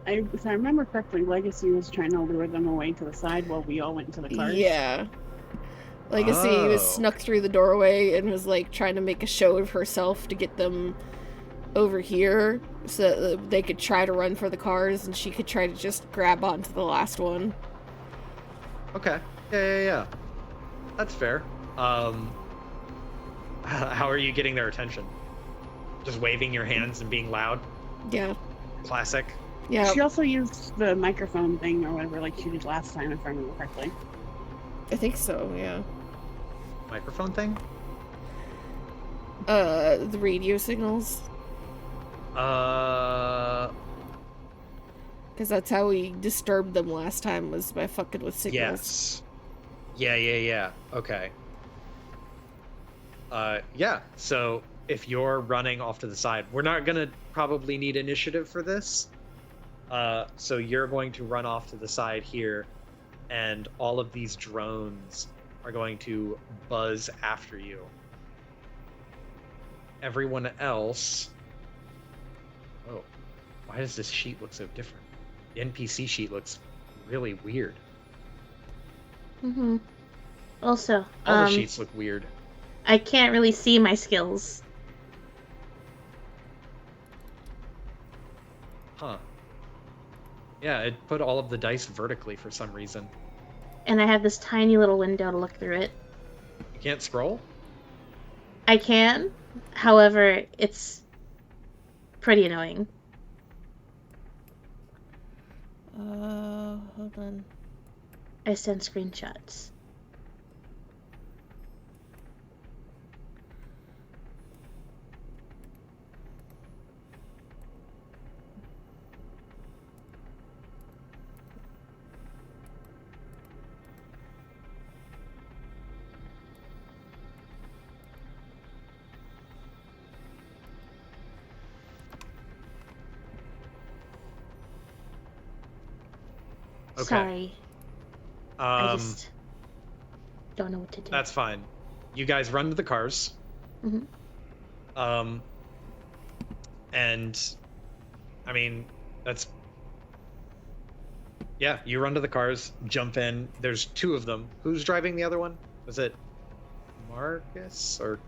If I remember correctly, Legacy was trying to lure them away to the side while we all went into the cars. Yeah. Legacy was Oh. snuck through the doorway and was like trying to make a show of herself to get them over here so that they could try to run for the cars and she could try to just grab onto the last one. Okay. Yeah. That's fair. How are you getting their attention? Just waving your hands and being loud? Yeah. Classic. Yeah. She also used the microphone thing or whatever, like she did last time, if I remember correctly. I think so, yeah. Microphone thing? The radio signals. Because that's how we disturbed them last time, was by fucking with signals. Yes. Yeah. Okay. Yeah. So if you're running off to the side, we're not gonna probably need initiative for this. So you're going to run off to the side here, and all of these drones are going to buzz after you. Everyone else... Oh, why does this sheet look so different? The NPC sheet looks really weird. Mm-hmm. Also, All the sheets look weird. I can't really see my skills. Huh. Yeah, it put all of the dice vertically for some reason. And I have this tiny little window to look through it. You can't scroll? I can, however, it's pretty annoying. Hold on. I send screenshots. Okay. Sorry. I just don't know what to do. That's fine. You guys run to the cars. Mm-hmm. And I mean, that's... Yeah, you run to the cars, jump in. There's two of them. Who's driving the other one? Was it Marcus or...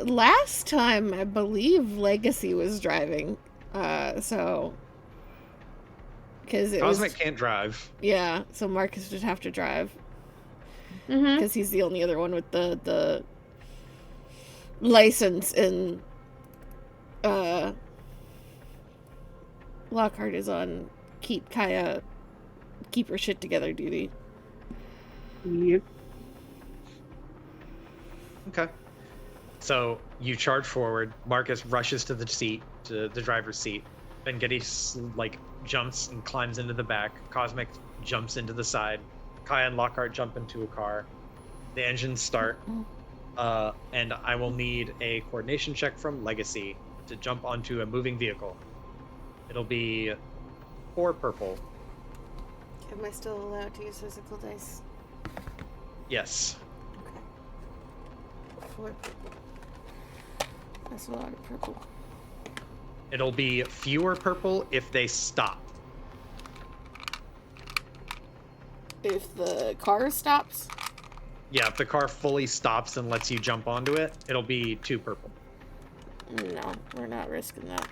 Last time I believe Legacy was driving. So... Because it Cosmic was... can't drive. Yeah, so Marcus would have to drive. Mm-hmm. Because he's the only other one with the license, and Lockhart is on keep her shit together duty. Yep. Okay. So you charge forward. Marcus rushes to the driver's seat. Then Getty jumps and climbs into the back. Cosmic jumps into the side. Kaya and Lockhart jump into a car. The engines start. And I will need a coordination check from Legacy to jump onto a moving vehicle. It'll be 4 purple. Am I still allowed to use physical dice? Yes. Okay. 4 purple. That's a lot of purple. It'll be fewer purple if they stop. If the car stops? Yeah, if the car fully stops and lets you jump onto it, it'll be 2 purple. No, we're not risking that.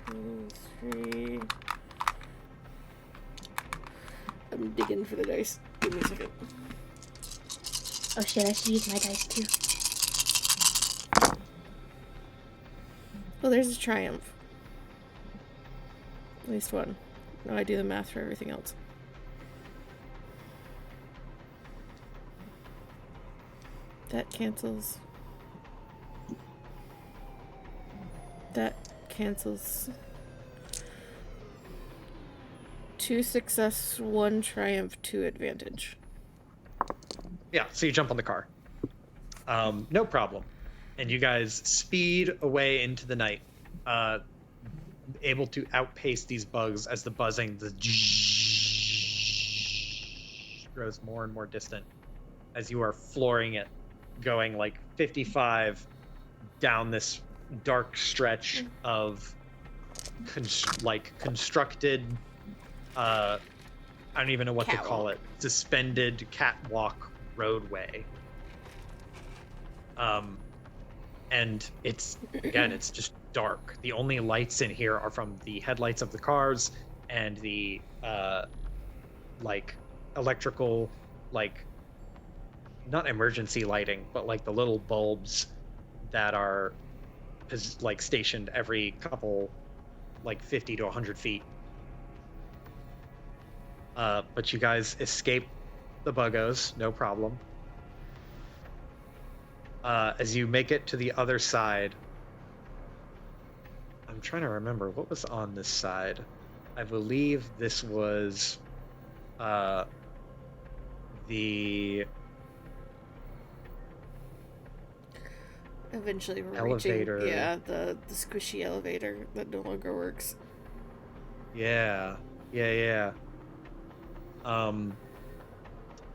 2, 3. I'm digging for the dice. Give me a second. Oh shit, I should use my dice too. Oh, there's a triumph. At least one. Now I do the math for everything else. That cancels. That cancels. 2 success, 1 triumph, 2 advantage. Yeah, so you jump on the car. No problem. And you guys speed away into the night, able to outpace these bugs as the buzzing, grows more and more distant as you are flooring it, going like 55 down this dark stretch of constructed, I don't even know what to call it, suspended catwalk roadway. And it's just dark. The only lights in here are from the headlights of the cars and the electrical, not emergency lighting, but the little bulbs that are stationed every couple 50 to 100 feet. But you guys escape the buggos, no problem. As you make it to the other side, I'm trying to remember what was on this side. I believe this was the Eventually we're elevator. reaching, the squishy elevator that no longer works. Yeah.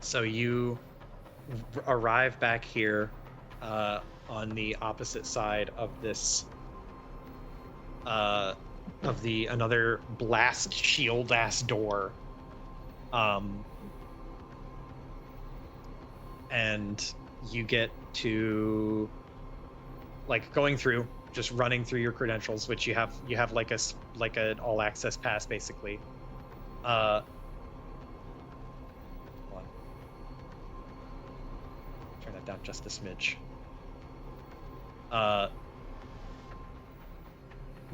So you arrive back here on the opposite side of this of the another blast shield ass door, and you get to going through, just running through your credentials, which you have an all access pass basically. Hold on. Turn that down just a smidge.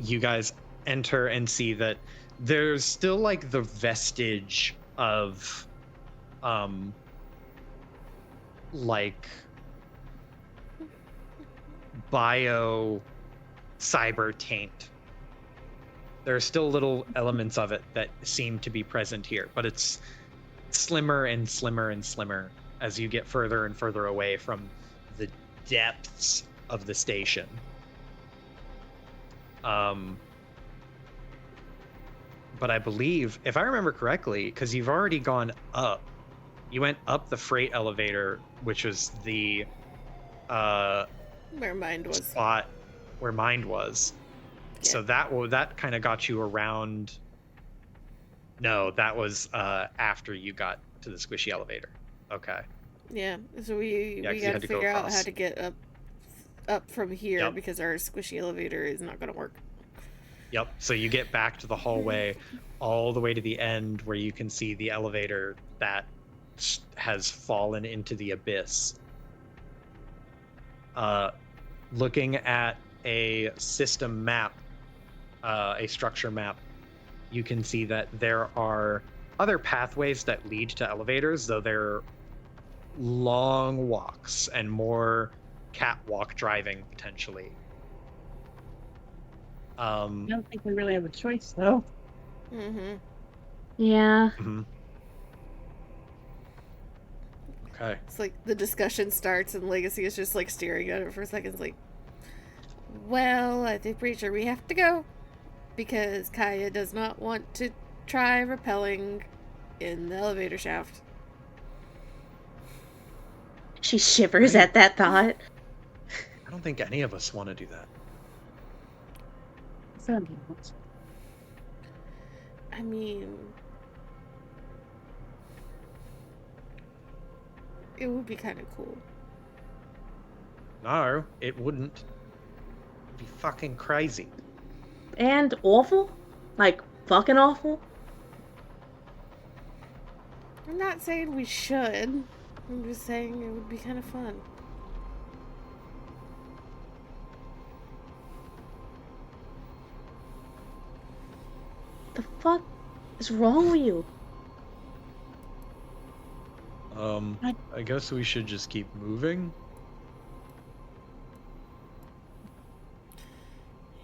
You guys enter and see that there's still the vestige of bio cyber taint. There are still little elements of it that seem to be present here, but it's slimmer and slimmer and slimmer as you get further and further away from the depths of the station. But I believe, if I remember correctly, because you've already gone up, you went up the freight elevator, which was the where Mind was. Spot where Mind was. Yeah. So that kind of got you around. No, that was after you got to the squishy elevator. Okay. Yeah, so we got to figure out how to get up from here, because our squishy elevator is not going to work. Yep. So you get back to the hallway, all the way to the end where you can see the elevator that has fallen into the abyss. Looking at a system map, a structure map, you can see that there are other pathways that lead to elevators, though they're long walks and more catwalk driving potentially. I don't think we really have a choice, though. Mm-hmm. Yeah. Mm-hmm. Okay. It's the discussion starts and Legacy is just staring at it for a second. It's well, I think pretty sure we have to go because Kaya does not want to try rappelling in the elevator shaft. She shivers at that thought. I don't think any of us want to do that. I mean, it would be kind of cool. No, it wouldn't. It'd be fucking crazy. And awful? Fucking awful? I'm not saying we should. I'm just saying it would be kind of fun. The fuck is wrong with you? I guess we should just keep moving.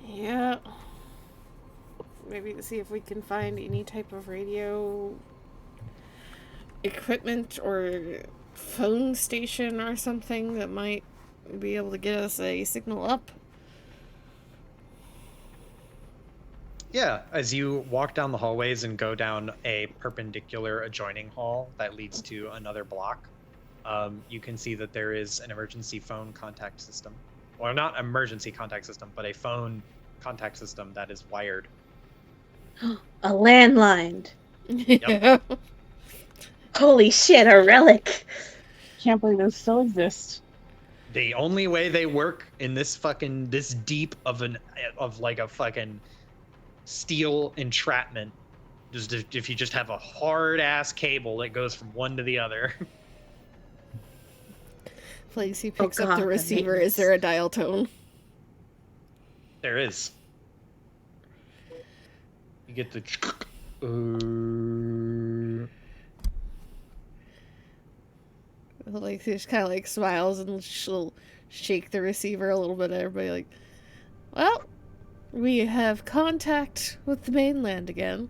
Yeah. Maybe to see if we can find any type of radio equipment or phone station or something that might be able to get us a signal up. Yeah, as you walk down the hallways and go down a perpendicular adjoining hall that leads to another block, you can see that there is an emergency phone contact system. well, not emergency contact system, but a phone contact system that is wired. A landline. Yep. Holy shit, a relic. Can't believe those still exist. The only way they work in this deep of like a fucking steel entrapment is if you just have a hard ass cable that goes from one to the other. Legacy picks Oh up God, the the receiver. Is maintenance. there a dial tone? There is. You get the. Like, she just kind of like smiles and she'll shake the receiver a little bit at everybody, like, well, we have contact with the mainland again.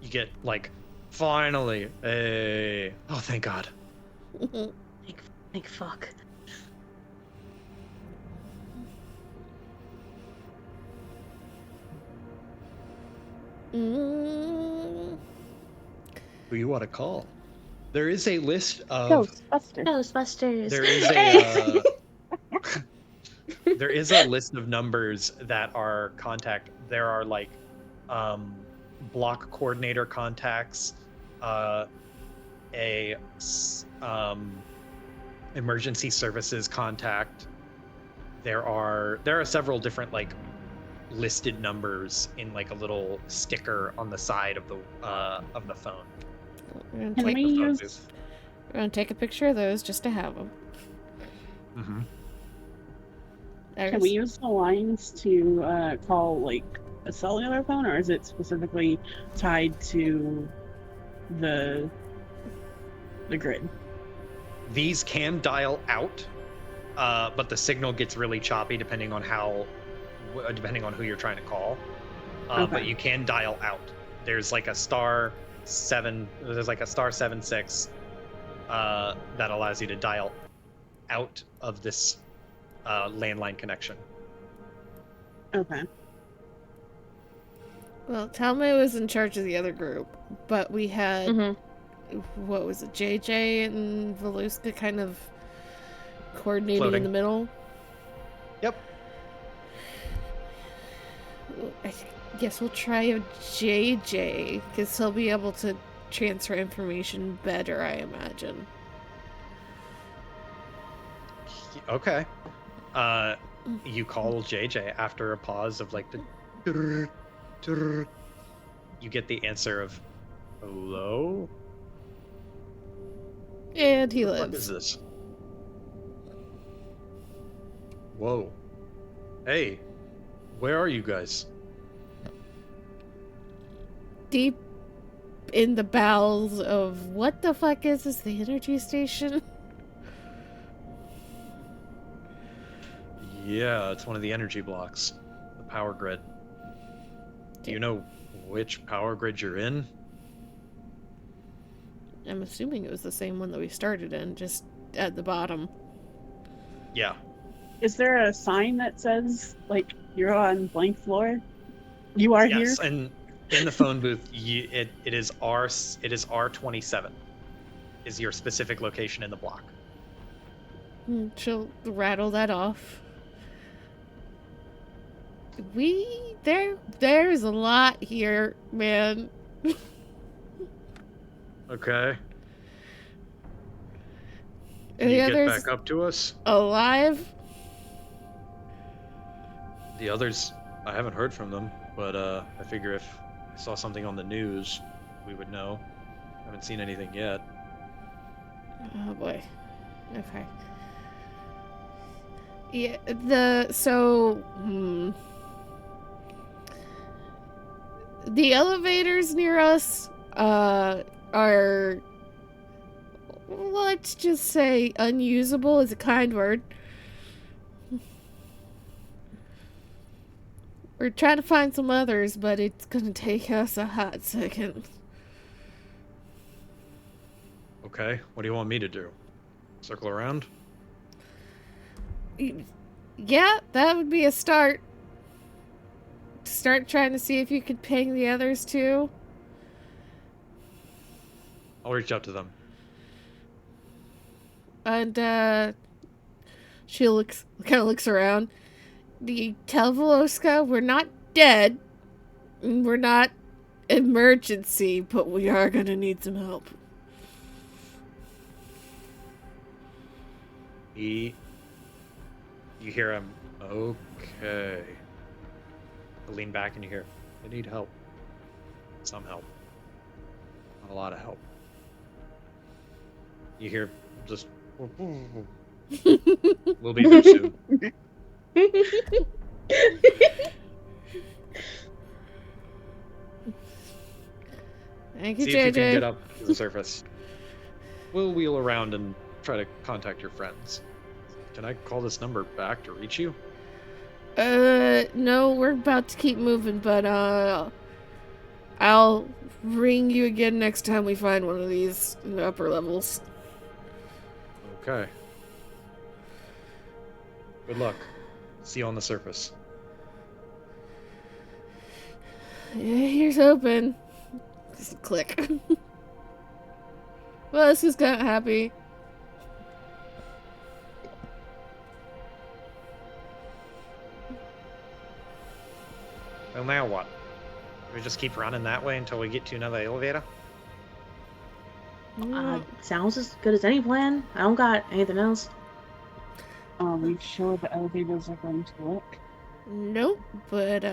You get like, finally, hey, oh thank God. Thank fuck. Mm. Who you want to call? There is a list of. Ghostbusters. Ghostbusters. There is a. There is a list of numbers that are contact. There are like, block coordinator contacts, emergency services contact. There are several different like listed numbers in like a little sticker on the side of the phone. We're Can gonna we use? take a picture of those just to have them. Mm-hmm. Can we use the lines to call like a cellular phone, or is it specifically tied to the grid? These can dial out, but the signal gets really choppy depending on who you're trying to call. Okay. But you can dial out. There's like a *7. There's like a *76 that allows you to dial out of this landline connection. Okay. Well, Talma was in charge of the other group, but we had Mm-hmm. what was it, JJ and Voluska kind of coordinating Floating. in the middle. Yep. I guess we'll try a JJ because he'll be able to transfer information better, I imagine. Okay. You call JJ after a pause of like the. You get the answer of, hello? And he What is lives. this? Whoa. Hey, where are you guys? Deep in the bowels of what the fuck is this? The energy station? Yeah, it's one of the energy blocks. The power grid. Do you know which power grid you're in? I'm assuming it was the same one that we started in, just at the bottom. Yeah. Is there a sign that says like you're on blank floor? You are here. Yes, and in the phone booth, it is R27. Is your specific location in the block? She'll rattle that off. There's a lot here, man. Okay. Are Can the you get others back up to us? alive? The others, I haven't heard from them, but I figure if I saw something on the news, we would know. Haven't seen anything yet. Oh boy. Okay. Yeah, the elevators near us are, let's just say, unusable is a kind word. We're trying to find some others, but it's gonna take us a hot second. Okay, what do you want me to do? Circle around? Yeah, that would be a start. Start trying to see if you could ping the others too. I'll reach out to them. And She kind of looks around. The tell Veloska we're not dead. We're not emergency, but we are gonna need some help. You hear him, okay. You lean back and you hear, I need help. Some help. Not a lot of help. You hear just, we'll be there soon. Thank you, See if you can JJ. get up to the surface. We'll wheel around and try to contact your friends. Can I call this number back to reach you? No, we're about to keep moving, but, I'll ring you again next time we find one of these in the upper levels. Okay. Good luck. See you on the surface. Yeah, here's hoping. Just click. Well, this is kind of happy. Well, now what? We just keep running that way until we get to another elevator? Sounds as good as any plan. I don't got anything else. Are we sure the elevators are going to work? Nope, but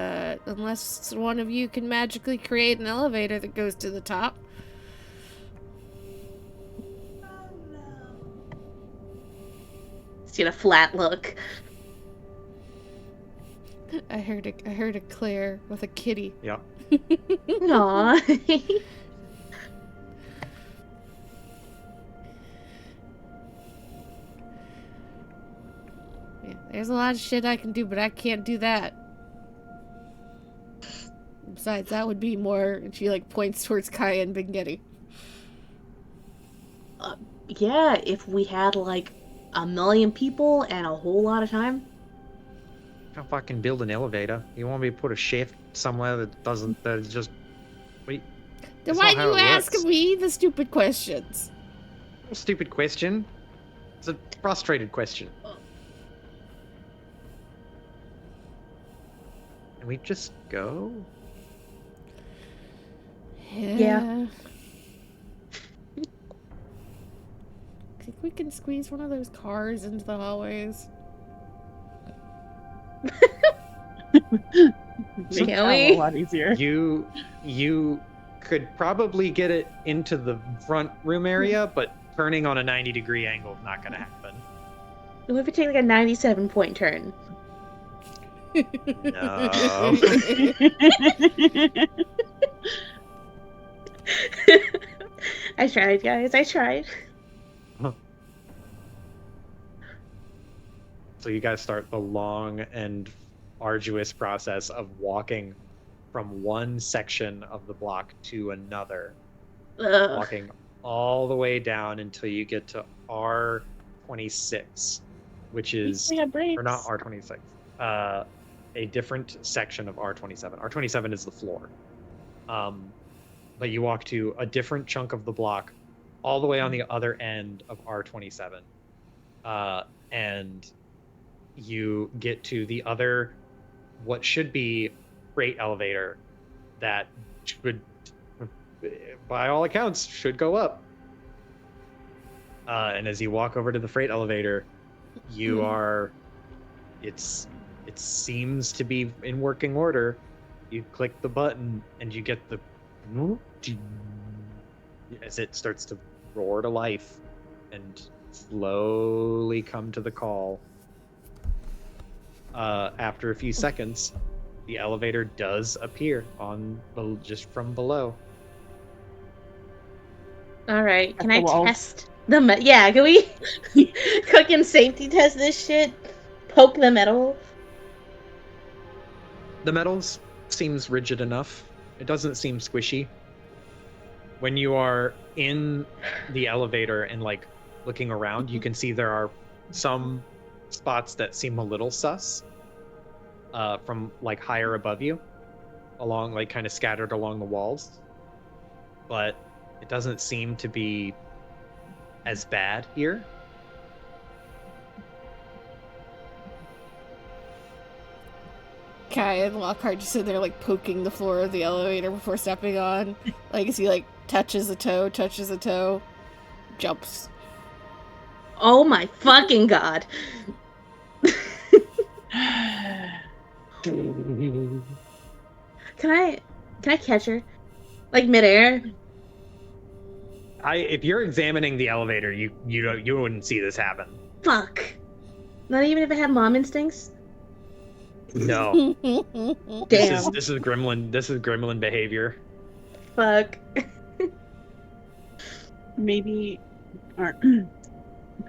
unless one of you can magically create an elevator that goes to the top. See a flat look. I heard a Claire with a kitty. Yeah. Aww. Yeah, there's a lot of shit I can do, but I can't do that. Besides, that would be more. And she like points towards Kaya and Bengetti. Yeah, if we had like 1 million people and a whole lot of time. Can't fucking build an elevator. You want me to put a shaft somewhere that is just... Wait. Then That's why not how you it ask works. me the stupid questions? Stupid question. It's a frustrated question. Can we just go? Yeah. Think we can squeeze one of those cars into the hallways? Makes Can travel we? a lot easier. You could probably get it into the front room area, but turning on a 90-degree angle is not going to happen. What if we take like a 97-point turn? No. I tried, guys. I tried. So you guys start the long and arduous process of walking from one section of the block to another. Ugh. Walking all the way down until you get to R26, which is, We have brakes. or not R26, a different section of R27. R27 is the floor. But you walk to a different chunk of the block all the way on the other end of R27. And you get to the other, what should be freight elevator that should, by all accounts, should go up. And as you walk over to the freight elevator, you are, it seems to be in working order. You click the button and you get the, as it starts to roar to life and slowly come to the call. After a few seconds, the elevator does appear on just from below. All right. Can At I the walls. test the Yeah, can we fucking safety test this shit? Poke the metal? The metals seems rigid enough. It doesn't seem squishy. When you are in the elevator and like looking around, you can see there are some spots that seem a little sus from like higher above you, along like kind of scattered along the walls, but it doesn't seem to be as bad here. Kai and Lockhart just sit there, like, poking the floor of the elevator before stepping on. Like, as he, like, touches a toe, jumps. Oh my fucking god. Can I catch her? Like midair? If you're examining the elevator, you wouldn't see this happen. Fuck. Not even if it had mom instincts? No. Damn. This is gremlin behavior. Fuck. Maybe, or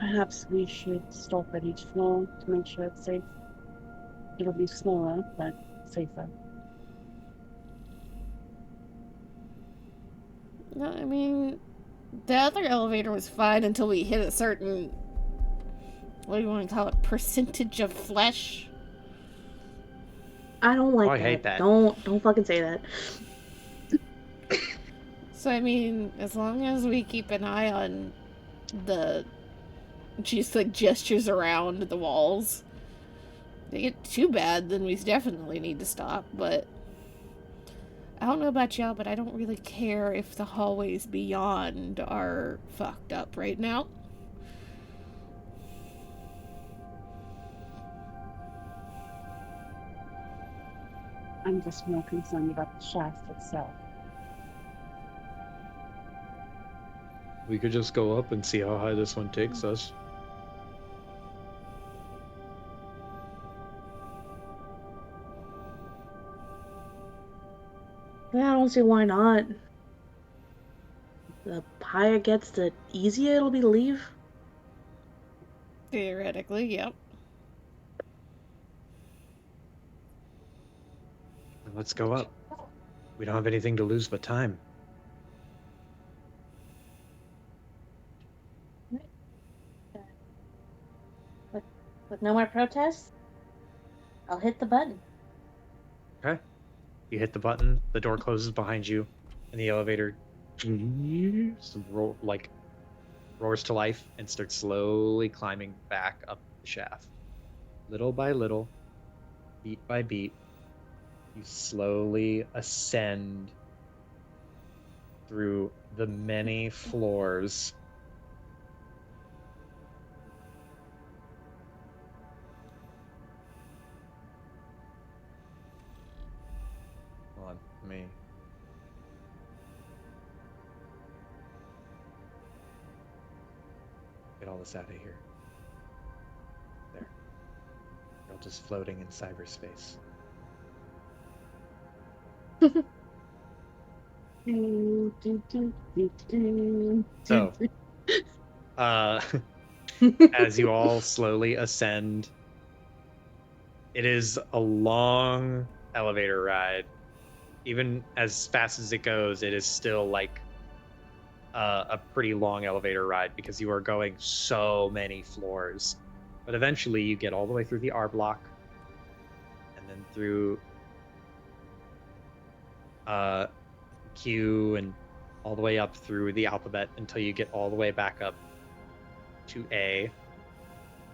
perhaps we should stop at each floor to make sure it's safe. It'll be slower, but safer. No, I mean, the other elevator was fine until we hit a certain, what do you want to call it, percentage of flesh? I don't like that. I hate that. Don't fucking say that. So, I mean, as long as we keep an eye on she just, like, gestures around the walls. If they get too bad, then we definitely need to stop, but I don't know about y'all, but I don't really care if the hallways beyond are fucked up right now. I'm just more concerned about the shaft itself. We could just go up and see how high this one takes us. Yeah, I don't see why not. The higher it gets, the easier it'll be to leave. Theoretically, yep. Let's go up. We don't have anything to lose but time. With no more protests, I'll hit the button. Okay. You hit the button, the door closes behind you, and the elevator roars to life and starts slowly climbing back up the shaft. Little by little, beat by beat, you slowly ascend through the many floors. Hold on, let me... get all this out of here. There. You're all just floating in cyberspace. So, as you all slowly ascend, it is a long elevator ride. Even as fast as it goes, it is still like a pretty long elevator ride because you are going so many floors. But eventually you get all the way through the R block and then through Q and all the way up through the alphabet until you get all the way back up to A.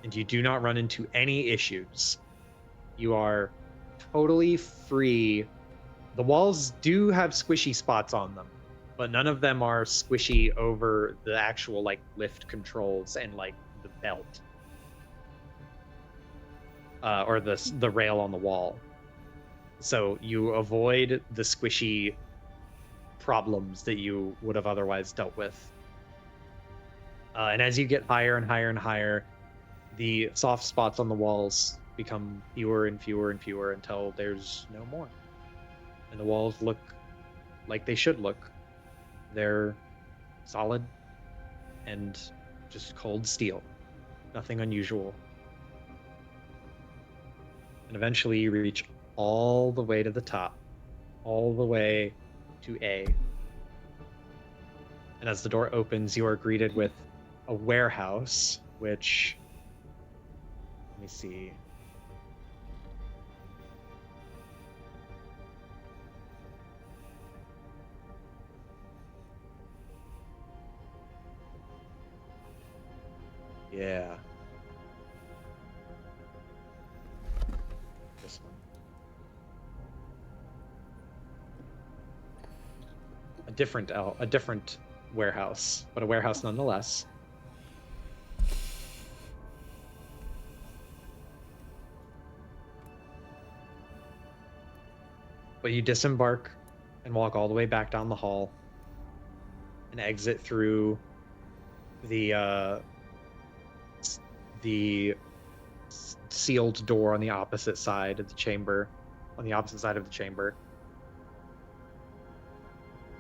And you do not run into any issues. You are totally free. The walls do have squishy spots on them, but none of them are squishy over the actual like lift controls and like the belt or the rail on the wall. So you avoid the squishy problems that you would have otherwise dealt with. And as you get higher and higher and higher, the soft spots on the walls become fewer and fewer and fewer until there's no more. And the walls look like they should look. They're solid and just cold steel. Nothing unusual. And eventually you reach all the way to the top. All the way to A. And as the door opens, you are greeted with a warehouse, which... let me see... yeah. This one. a different warehouse, but a warehouse nonetheless. But you disembark and walk all the way back down the hall and exit through the sealed door on the opposite side of the chamber.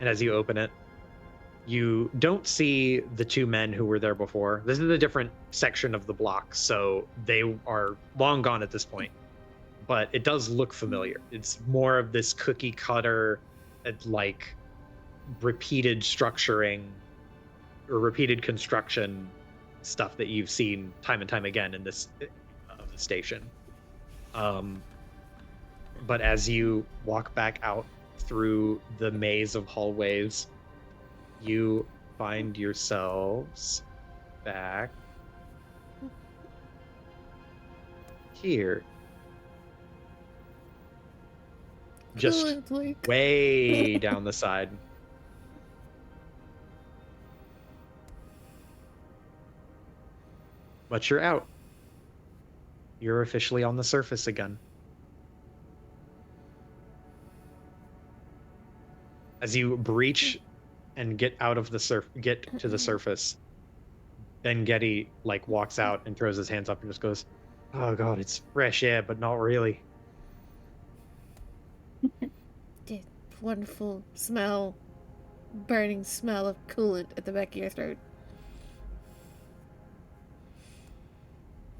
And as you open it, you don't see the two men who were there before. This is a different section of the block, so they are long gone at this point. But it does look familiar. It's more of this cookie cutter, like repeated structuring or repeated construction stuff that you've seen time and time again in this of the station. But as you walk back out through the maze of hallways, you find yourselves back here. Just way down the side. But you're out. You're officially on the surface again. As you breach and get out of the get to the surface, then Getty like walks out and throws his hands up and just goes, "Oh God, it's fresh air, but not really." The wonderful smell, burning smell of coolant at the back of your throat.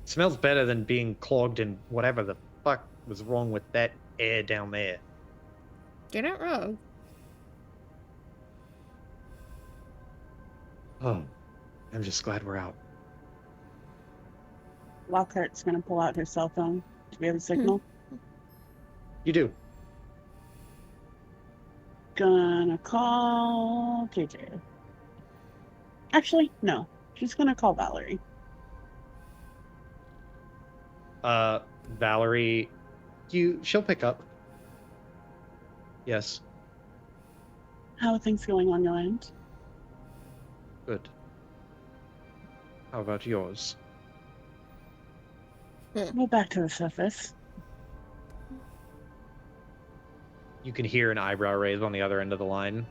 Smells better than being clogged in whatever the fuck was wrong with that air down there. You're not wrong. Oh, I'm just glad we're out. Lockhart's gonna pull out her cell phone. Do we have a signal? You do. Gonna call KJ. Actually, no. She's gonna call Valerie. Valerie, she'll pick up. Yes. How are things going on your end? Good. How about yours? We're back to the surface. You can hear an eyebrow raise on the other end of the line.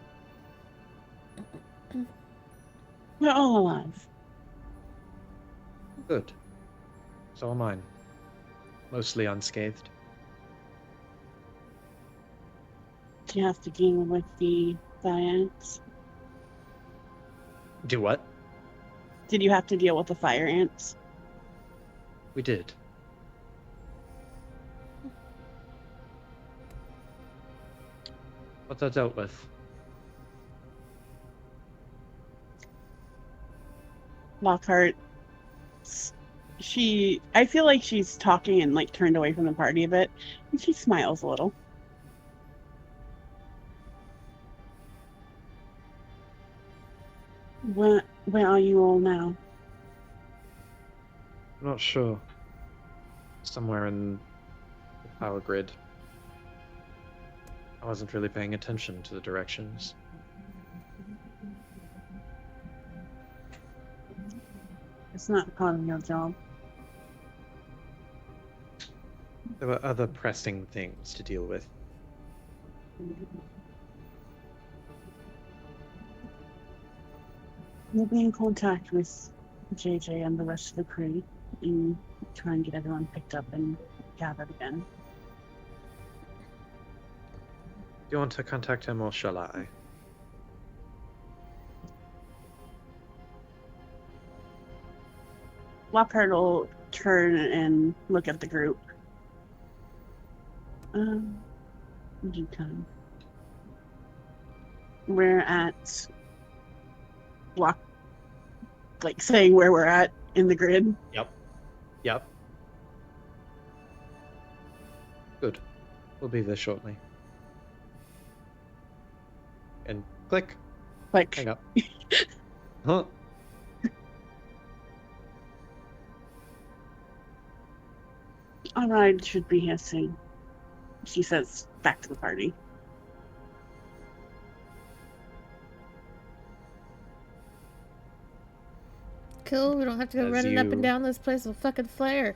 We're all alive. Good. So am I. Mostly unscathed. Do you have to deal with the ants? Do what? Did you have to deal with the fire ants? We did. What's that dealt with? Lockhart. I feel like she's talking and like turned away from the party a bit, and she smiles a little. Where are you all now? I'm not sure. Somewhere in the power grid. I wasn't really paying attention to the directions. It's not part of your job. There were other pressing things to deal with. We'll be in contact with JJ and the rest of the crew and try and get everyone picked up and gathered again. Do you want to contact him or shall I? Lockhart will turn and look at the group. We're at like saying where we're at in the grid. Yep. Good. We'll be there shortly. And click. Like, Hang up. Huh? Our ride should be here soon, she says back to the party. Cool, we don't have to go running up and down this place with fucking flare.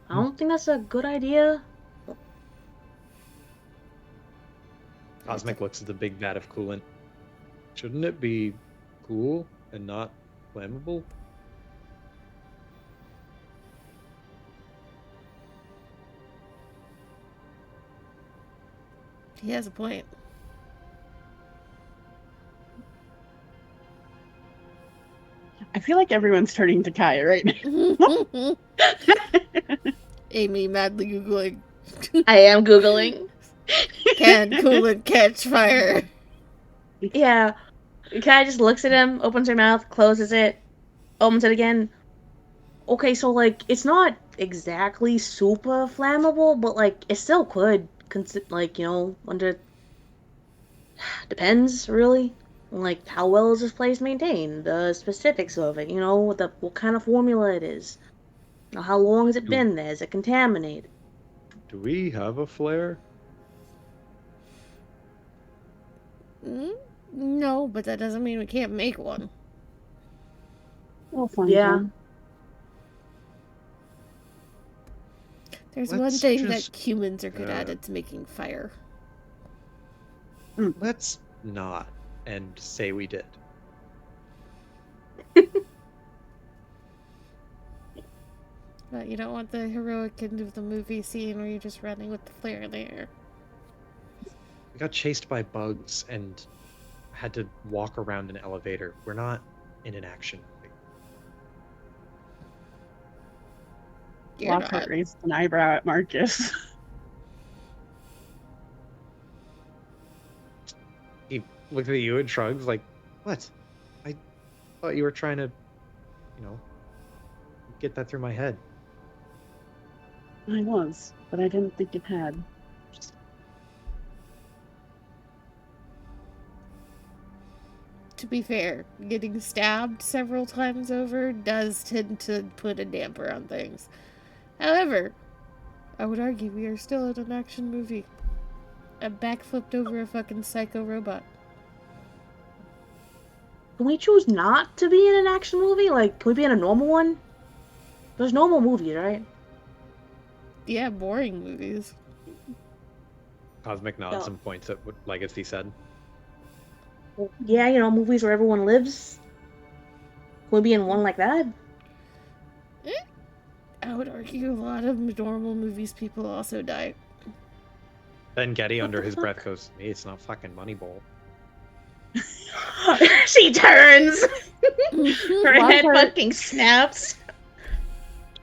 I don't think that's a good idea. Cosmic looks at the big vat of coolant. Shouldn't it be cool and not flammable? He has a point. I feel like everyone's turning to Kaya right now. Amy madly Googling. I am Googling. Can coolant catch fire? Yeah. Kaya just looks at him, opens her mouth, closes it, opens it again. Okay, so, like, it's not exactly super flammable, but, like, it still could, like, you know, under... Depends, really. Like, how well is this place maintained? The specifics of it, you know, what kind of formula it is. You know, how long has it been there? Is it contaminated? Do we have a flare? No, but that doesn't mean we can't make one. We'll find Yeah. one. There's one thing that humans are good at, it's making fire. Let's not and say we did. But you don't want the heroic end of the movie scene where you're just running with the flare in the air. We got chased by bugs and had to walk around an elevator. We're not in an action movie. Lockhart raised an eyebrow at Marcus. He looked at you and shrugs like, what? I thought you were trying to, you know, get that through my head. I was, but I didn't think it had. To be fair, getting stabbed several times over does tend to put a damper on things. However, I would argue we are still in an action movie. I backflipped over a fucking psycho robot. Can we choose not to be in an action movie? Like, can we be in a normal one? There's normal movies, right? Yeah, boring movies. Cosmic nods and points at what Legacy said. Well, yeah, you know, movies where everyone lives. Can we be in one like that? I would argue a lot of normal movies people also die. Then Getty under his breath goes, hey, it's not fucking Moneyball. She turns. Her head fucking snaps.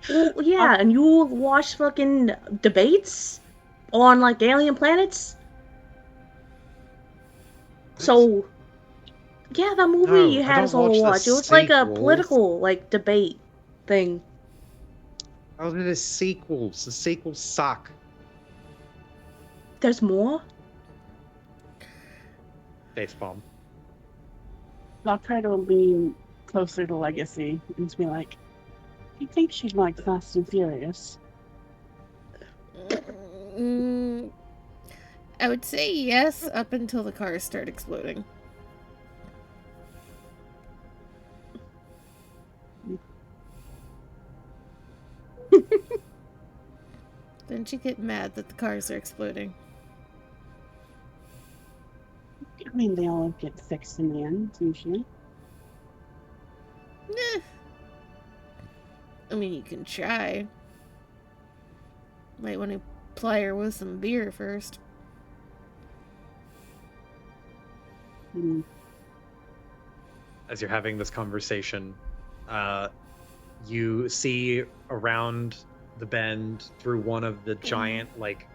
Well, yeah, and you watch fucking debates on, like, alien planets? So, yeah, that movie No, had us all watch. It was like a political, like, debate thing. Those are the sequels. The sequels suck. There's more? Facepalm. Lockhart will lean closer to Legacy and just be like, I think she'd like Fast and Furious. I would say yes up until the cars start exploding. Then she get mad that the cars are exploding. I mean, they all get fixed in the end, usually. I mean, you can try. Might want to ply her with some beer first. As you're having this conversation, you see around the bend through one of the giant, like,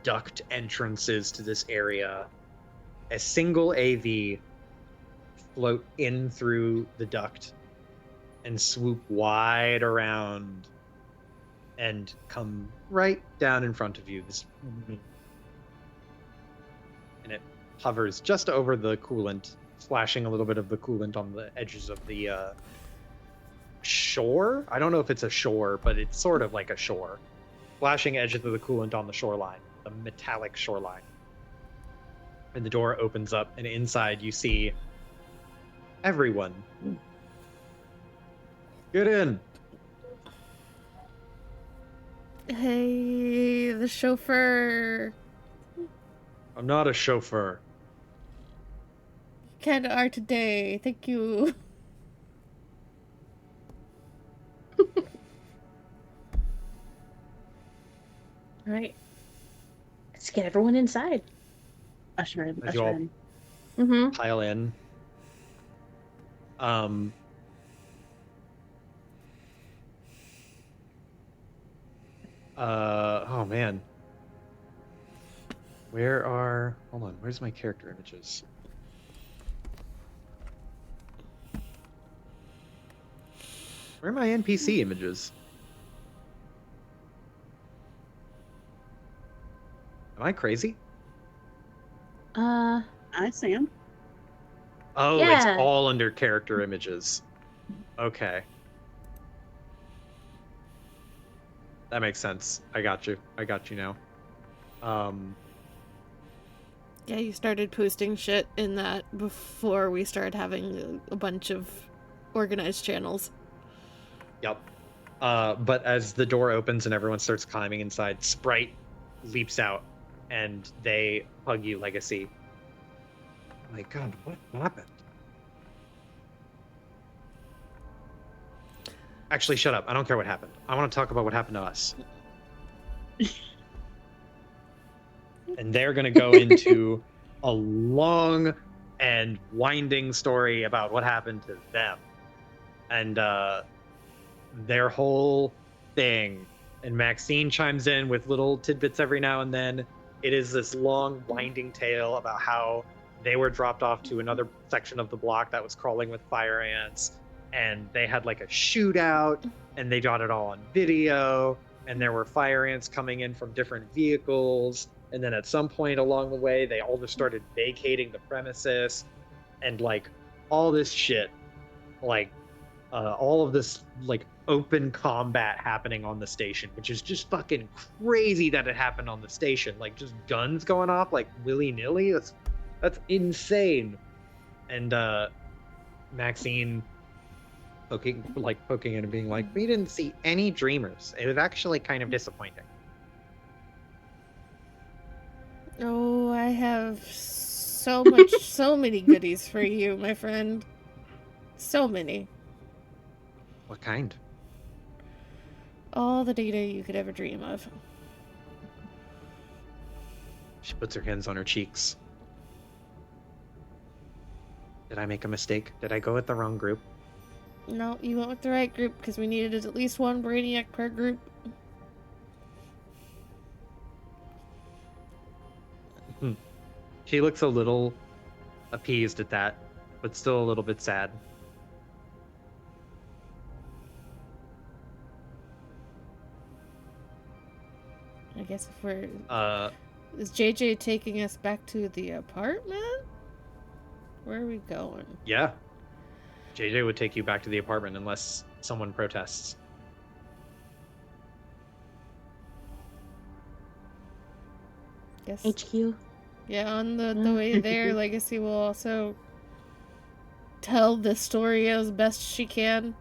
duct entrances to this area, a single AV float in through the duct and swoop wide around and come right down in front of you. And it hovers just over the coolant, splashing a little bit of the coolant on the edges of the shore. I don't know if it's a shore, but it's sort of like a shore. Splashing edges of the coolant on the shoreline, the metallic shoreline. And the door opens up, and inside you see everyone. Get in. Hey, the chauffeur. I'm not a chauffeur. Kinda are today. Thank you. All right. Let's get everyone inside. Usher in. As you Usher all in. Mm-hmm. pile in. Oh man. Where's my character images? Where are my NPC images? Am I crazy? I see him. Oh, it's Yeah. all under character images. Okay. That makes sense. I got you now. Yeah, you started posting shit in that before we started having a bunch of organized channels. Yep. But as the door opens and everyone starts climbing inside, Sprite leaps out and they hug you, Legacy. Oh my god, what happened? Actually, shut up. I don't care what happened. I want to talk about what happened to us. And they're going to go into a long and winding story about what happened to them. And their whole thing. And Maxine chimes in with little tidbits every now and then. It is this long, winding tale about how they were dropped off to another section of the block that was crawling with fire ants. And they had like a shootout, and they got it all on video. And there were fire ants coming in from different vehicles. And then at some point along the way, they all just started vacating the premises. And like all this shit, like all of this like open combat happening on the station, which is just fucking crazy that it happened on the station. Like just guns going off like willy-nilly. That's insane. And Maxine poking it and being like, we didn't see any dreamers. It was actually kind of disappointing. Oh, I have so much, so many goodies for you, my friend. So many. What kind? All the data you could ever dream of. She puts her hands on her cheeks. Did I make a mistake? Did I go with the wrong group? No, you went with the right group because we needed at least one Brainiac per group. She looks a little appeased at that, but still a little bit sad. I guess if we're... Is JJ taking us back to the apartment? Where are we going? Yeah. JJ would take you back to the apartment unless someone protests. Guess. HQ. Yeah, on the way there, Legacy will also tell the story as best she can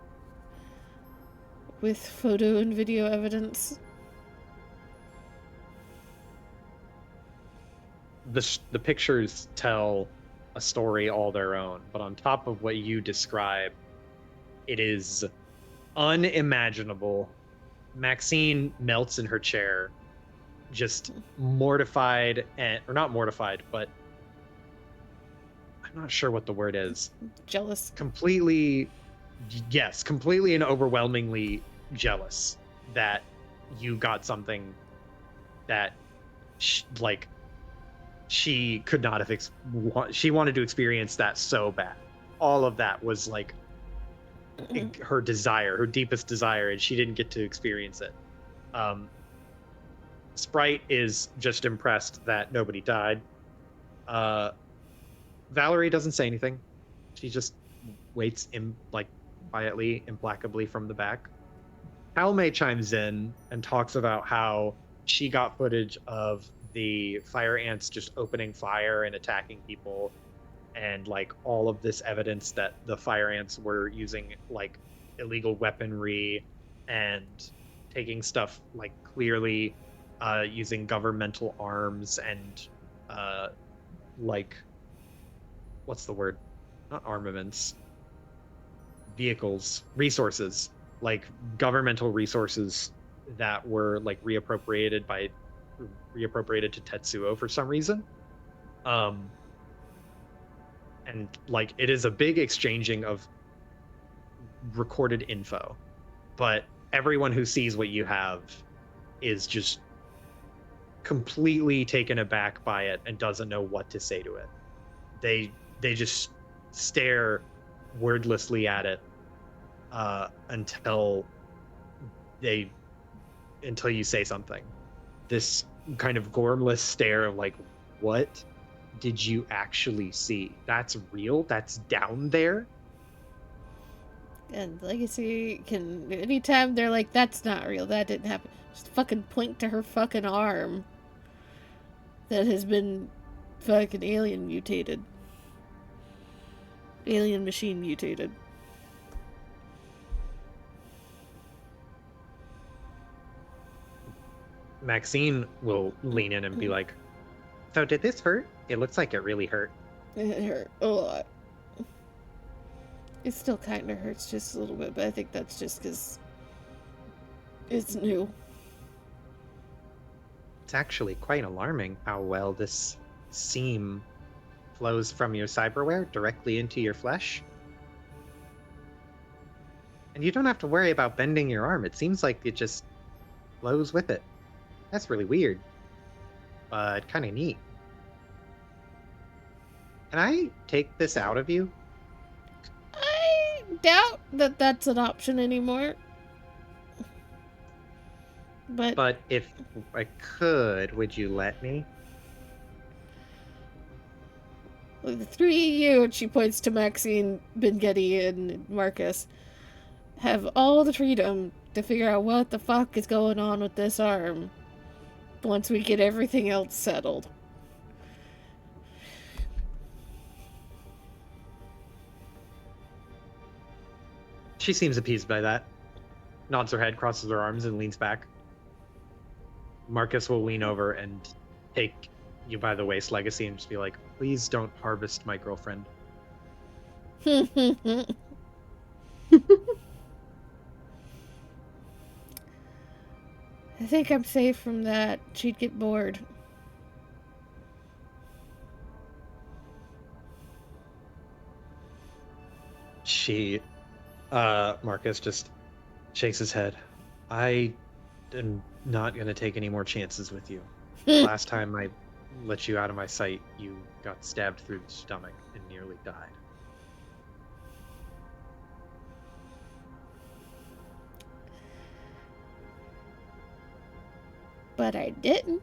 with photo and video evidence. The pictures tell a story all their own, but on top of what you describe, it is unimaginable. Maxine melts in her chair, just mortified, or not mortified, but I'm not sure what the word is. Jealous. Completely and overwhelmingly jealous that you got something that she could not have she wanted to experience that so bad. All of that was like her desire, her deepest desire, and she didn't get to experience it. Sprite is just impressed that nobody died. Valerie doesn't say anything. She just waits quietly, implacably from the back. Palme chimes in and talks about how she got footage of the fire ants just opening fire and attacking people, and like all of this evidence that the fire ants were using like illegal weaponry and taking stuff like clearly using governmental arms and like what's the word? Not armaments. Vehicles, resources, like governmental resources that were like reappropriated to Tetsuo for some reason. And like it is a big exchanging of recorded info, but everyone who sees what you have is just completely taken aback by it and doesn't know what to say to it. They just stare wordlessly at it until you say something. This kind of gormless stare of like, what did you actually see? That's real? That's down there? And Legacy can, anytime they're like, that's not real, that didn't happen, just fucking point to her fucking arm that has been fucking alien mutated. Alien machine mutated. Maxine will lean in and be like, so did this hurt? It looks like it really hurt. It hurt a lot. It still kind of hurts just a little bit, but I think that's just because it's new. It's actually quite alarming how well this seam flows from your cyberware directly into your flesh. And you don't have to worry about bending your arm. It seems like it just flows with it. That's really weird, but kind of neat. Can I take this out of you? I doubt that that's an option anymore. But if I could, would you let me? The three of you, and she points to Maxine, Bengetti, and Marcus, have all the freedom to figure out what the fuck is going on with this arm once we get everything else settled. She seems appeased by that. Nods her head, crosses her arms, and leans back. Marcus will lean over and take you by the waist, Legacy, and just be like, please don't harvest my girlfriend. I think I'm safe from that. She'd get bored. Marcus just shakes his head. I am not going to take any more chances with you. Last time I let you out of my sight, you got stabbed through the stomach and nearly died. But I didn't.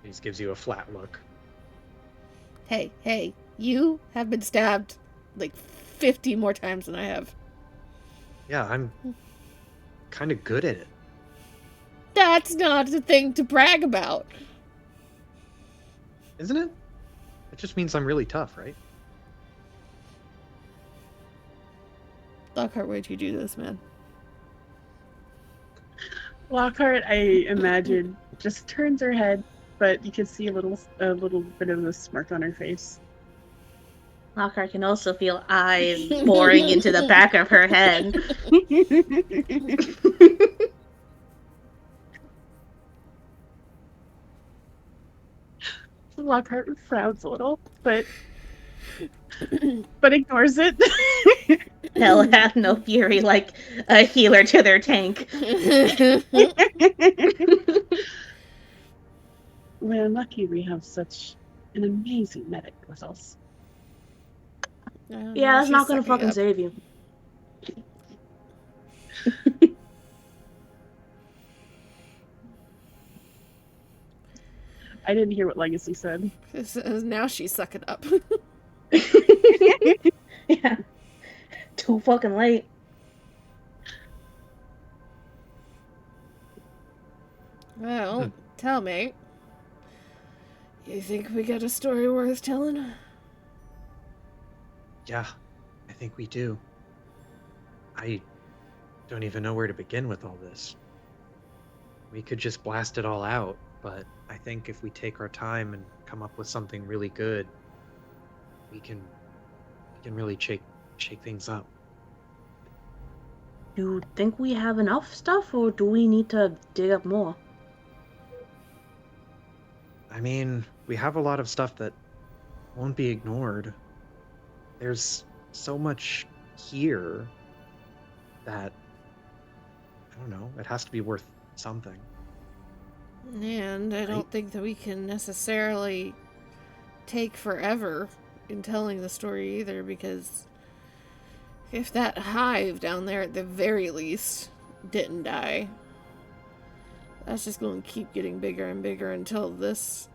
He just gives you a flat look. Hey, you have been stabbed like 50 more times than I have. Yeah, I'm kind of good at it. That's not the thing to brag about. Isn't it? It just means I'm really tough, right? Lockhart, why'd you do this, man? Lockhart, I imagine, just turns her head, but you can see a little bit of a smirk on her face. Lockhart can also feel eyes boring into the back of her head. Lockhart frowns a little, but ignores it. Hell hath no fury like a healer to their tank. We're lucky we have such an amazing medic with us. Yeah, that's not gonna fucking save you. I didn't hear what Legacy said. Now she's sucking up. Yeah. Too fucking late. Well, tell me. You think we got a story worth telling? Yeah, I think we do. I don't even know where to begin with all this. We could just blast it all out, but I think if we take our time and come up with something really good, we can really shake things up. Do you think we have enough stuff, or do we need to dig up more? I mean, we have a lot of stuff that won't be ignored. There's so much here that, I don't know, it has to be worth something. And I don't think that we can necessarily take forever in telling the story either, because if that hive down there at the very least didn't die, that's just going to keep getting bigger and bigger until this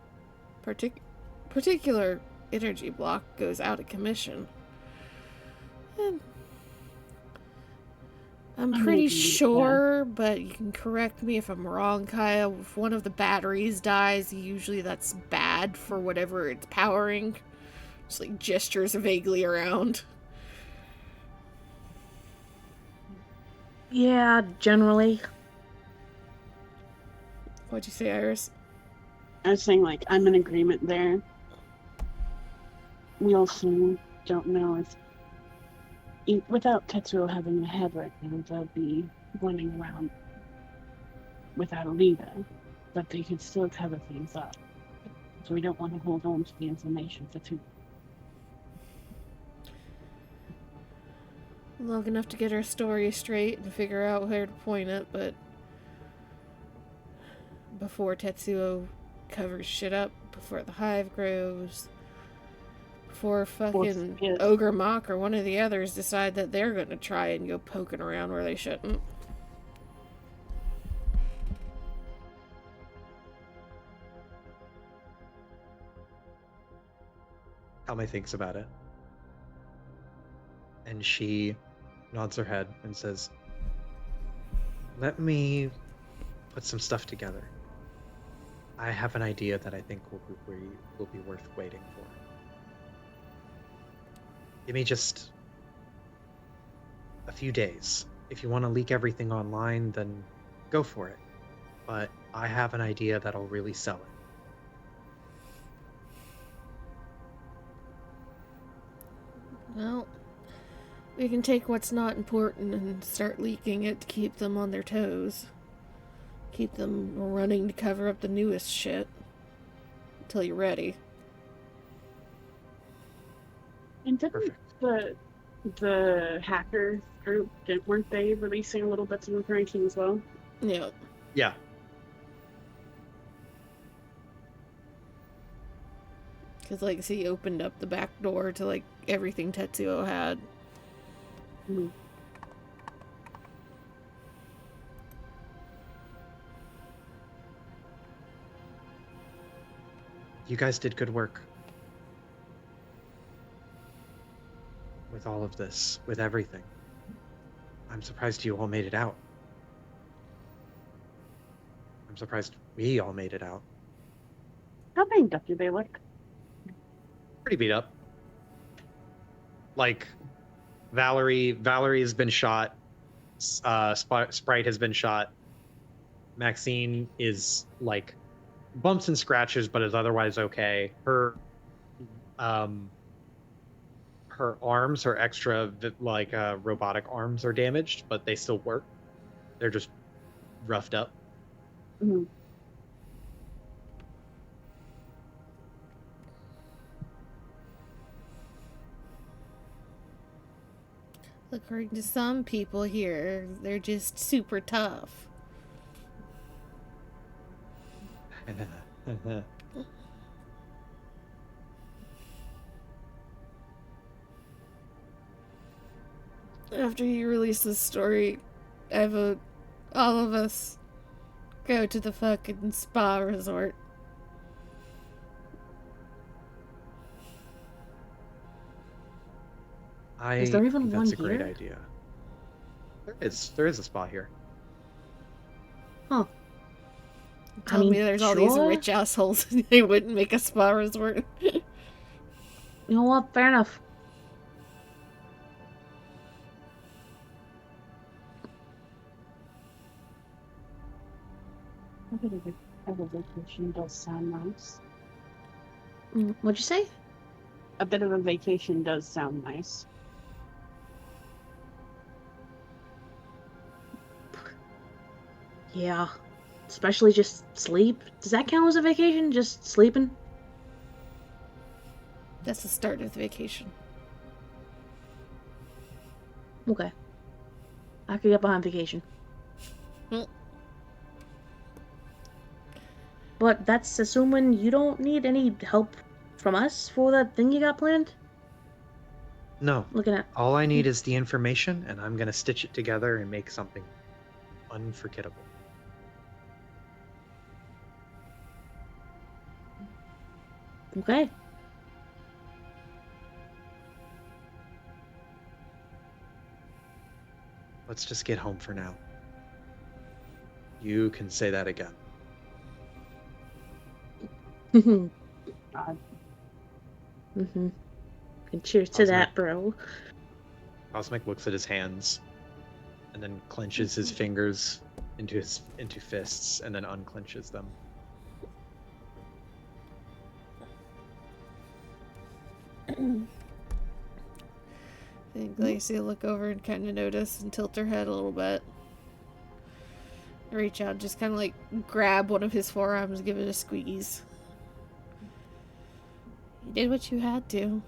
particular energy block goes out of commission. And I'm pretty sure, but you can correct me if I'm wrong, Kaya, if one of the batteries dies, usually that's bad for whatever it's powering. Just like gestures vaguely around. Yeah, generally. What'd you say, Iris? I was saying, like, I'm in agreement there. We also don't know if, without Tetsuo having a head right now, they'll be running around without a leader, but they could still cover things up. So we don't want to hold on to the information for too long enough to get our story straight and figure out where to point it, but before Tetsuo covers shit up, before the hive grows, before fucking Ogre Mock or one of the others decide that they're going to try and go poking around where they shouldn't. Kame thinks about it. And she nods her head and says, "Let me put some stuff together. I have an idea that I think will be worth waiting for. Give me just a few days. If you want to leak everything online, then go for it. But I have an idea that'll really sell it." Well, we can take what's not important and start leaking it to keep them on their toes. Keep them running to cover up the newest shit. Until you're ready. And didn't the hacker group, weren't they releasing little bits of information as well? Yeah. Yeah. Because Legacy opened up the back door to, like, everything Tetsuo had. Mm-hmm. You guys did good work. With all of this, with everything. I'm surprised you all made it out. I'm surprised we all made it out. How banged up do they look? Pretty beat up. Like, Valerie has been shot. Sprite has been shot. Maxine is, like, bumps and scratches, but is otherwise okay. Her arms, her extra, like, robotic arms are damaged, but they still work. They're just roughed up. Mm-hmm. According to some people here, they're just super tough. After you release this story, I vote all of us go to the fucking spa resort. Is there even think one that's a great here? idea. There is a spa here. Huh. Tell me there's all these rich assholes and they wouldn't make a spa resort. You know what? Fair enough. A bit of a vacation does sound nice. What'd you say? A bit of a vacation does sound nice. Yeah. Especially just sleep. Does that count as a vacation? Just sleeping? That's the start of the vacation. Okay. I could get behind vacation. But that's assuming you don't need any help from us for that thing you got planned? No. Looking at... All I need is the information, and I'm going to stitch it together and make something unforgettable. Okay. Let's just get home for now. You can say that again. Mm-hmm. God. And cheers to that, bro. Cosmic looks at his hands and then clenches his fingers into fists and then unclenches them. I think Lacey will look over and kind of notice and tilt her head a little bit. Reach out, just kind of like grab one of his forearms, give it a squeeze. You did what you had to.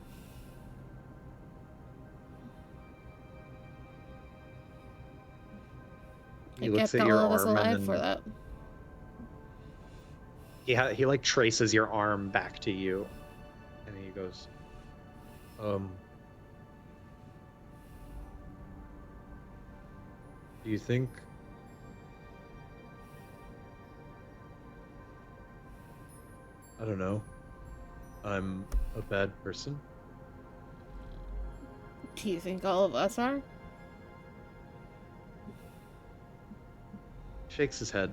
He I looks kept at your all of us arm alive and for that. he like traces your arm back to you, and he goes, do you think I don't know, I'm a bad person? Do you think all of us are? Shakes his head.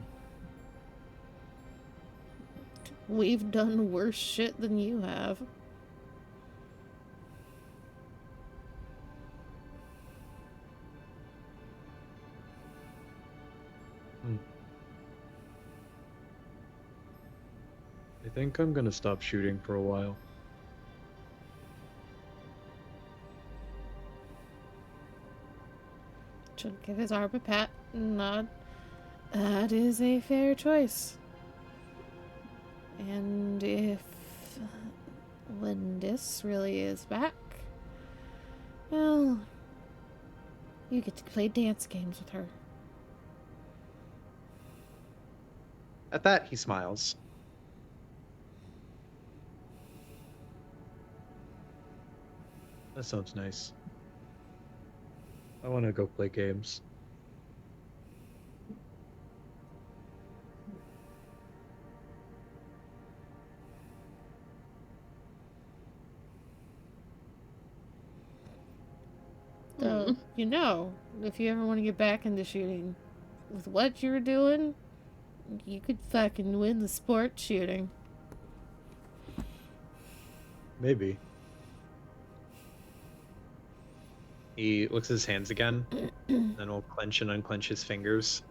We've done worse shit than you have. I think I'm gonna stop shooting for a while. Should give his arm a pat and nod. That is a fair choice. And if Lindis really is back, well, you get to play dance games with her. At that, he smiles. That sounds nice. I want to go play games. So, you know, if you ever want to get back into shooting, with what you're doing, you could fucking win the sport shooting. Maybe. He looks at his hands again, then he'll clench and unclench his fingers.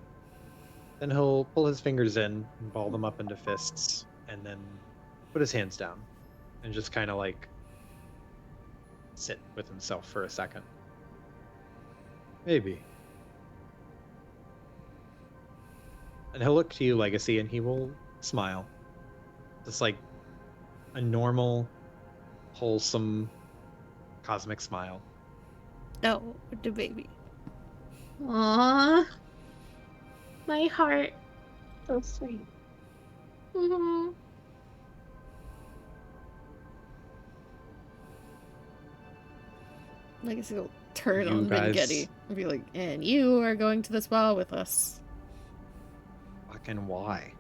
Then he'll pull his fingers in and ball them up into fists, and then put his hands down and just kind of like sit with himself for a second. Maybe. And he'll look to you, Legacy, and he will smile. Just like a normal, wholesome, cosmic smile. Oh, the baby. Aww. My heart. So sweet. Mm-hmm. Legacy will turn You on guys- Vengetti and be like, and you are going to the spa with us. Fucking why?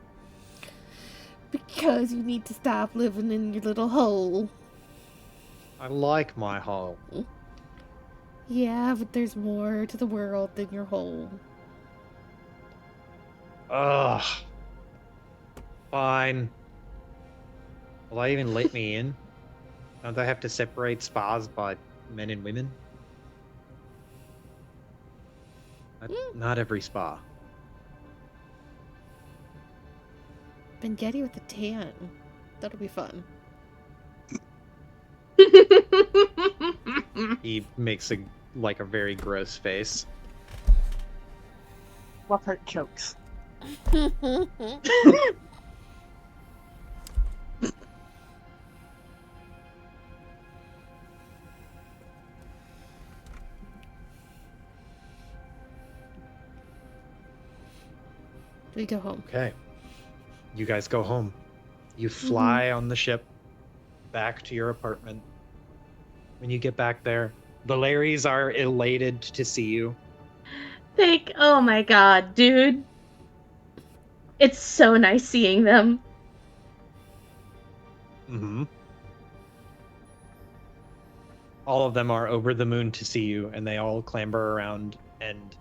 Because you need to stop living in your little hole. I like my hole. Yeah, but there's more to the world than your hole. Ugh. Fine. Will I even let me in? Don't I have to separate spas by men and women? Not every spa. Bengetti with a tan. That'll be fun. He makes a very gross face. Lockhart chokes. We go home. Okay. You guys go home. You fly on the ship back to your apartment. When you get back there, the Larrys are elated to see you. Oh my god, dude. It's so nice seeing them. Mm-hmm. All of them are over the moon to see you, and they all clamber around and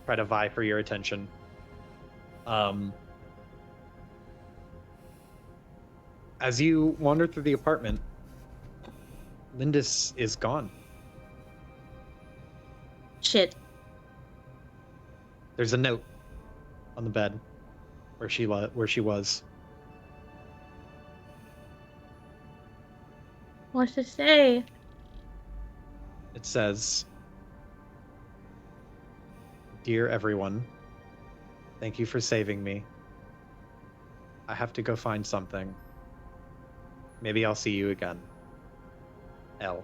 try to vie for your attention. As you wander through the apartment, Lindis is gone. Shit. There's a note on the bed where she was. What's it say? It says, "Dear everyone, thank you for saving me. I have to go find something. Maybe I'll see you again. L."